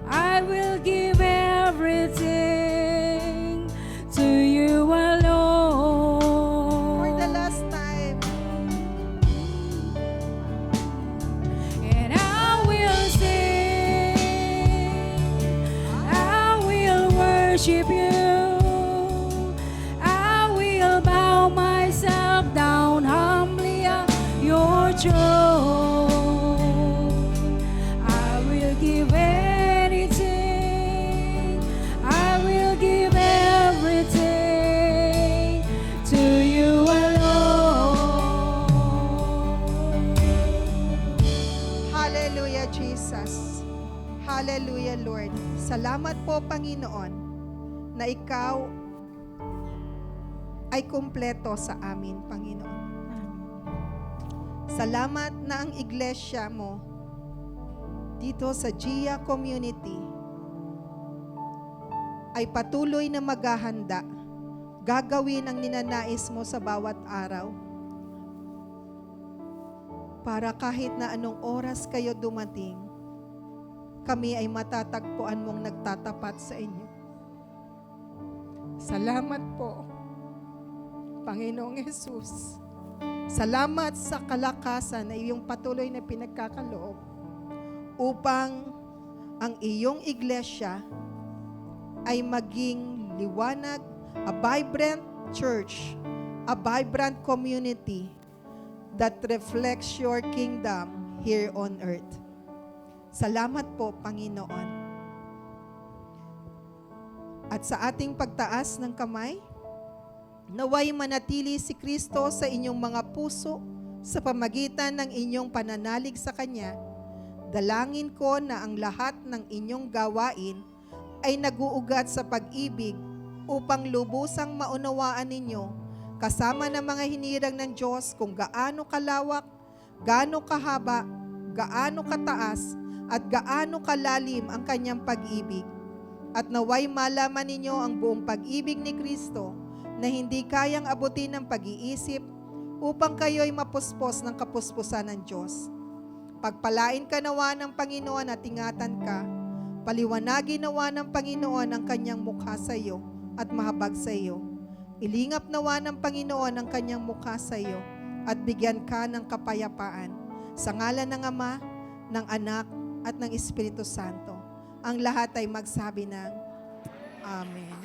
I will give everything to you alone. For the last time. And I will sing, I will worship you, I will bow myself down humbly at your throne. I will give anything, I will give everything to you alone. Hallelujah, Jesus. Hallelujah, Lord. Salamat po, Panginoon, na ikaw ay kumpleto sa amin, Panginoon. Salamat na ang iglesia mo dito sa Gia Community ay patuloy na maghahanda, gagawin ang ninanais mo sa bawat araw, para kahit na anong oras kayo dumating, kami ay matatagpuan mong nagtatapat sa inyo. Salamat po, Panginoong Jesus. Salamat sa kalakasan na iyong patuloy na pinagkakaloob upang ang iyong iglesia ay maging liwanag, a vibrant church, a vibrant community that reflects your kingdom here on earth. Salamat po, Panginoon. At sa ating pagtaas ng kamay, naway manatili si Kristo sa inyong mga puso sa pamagitan ng inyong pananalig sa Kanya. Dalangin ko na ang lahat ng inyong gawain ay naguugat sa pag-ibig upang lubusang maunawaan ninyo kasama ng mga hinirang ng Diyos kung gaano kalawak, gaano kahaba, gaano kataas, at gaano kalalim ang Kanyang pag-ibig. At naway malaman ninyo ang buong pag-ibig ni Kristo na hindi kayang abutin ng pag-iisip upang kayo'y mapuspos ng kapuspusan ng Diyos. Pagpalain ka nawa ng Panginoon at ingatan ka. Paliwanagin nawa ng Panginoon ang Kanyang mukha sa iyo at mahabag sa iyo. Ilingap nawa ng Panginoon ang Kanyang mukha sa iyo at bigyan ka ng kapayapaan. Sa ngalan ng Ama, ng Anak, at ng Espiritu Santo. Ang lahat ay magsabi ng Amen.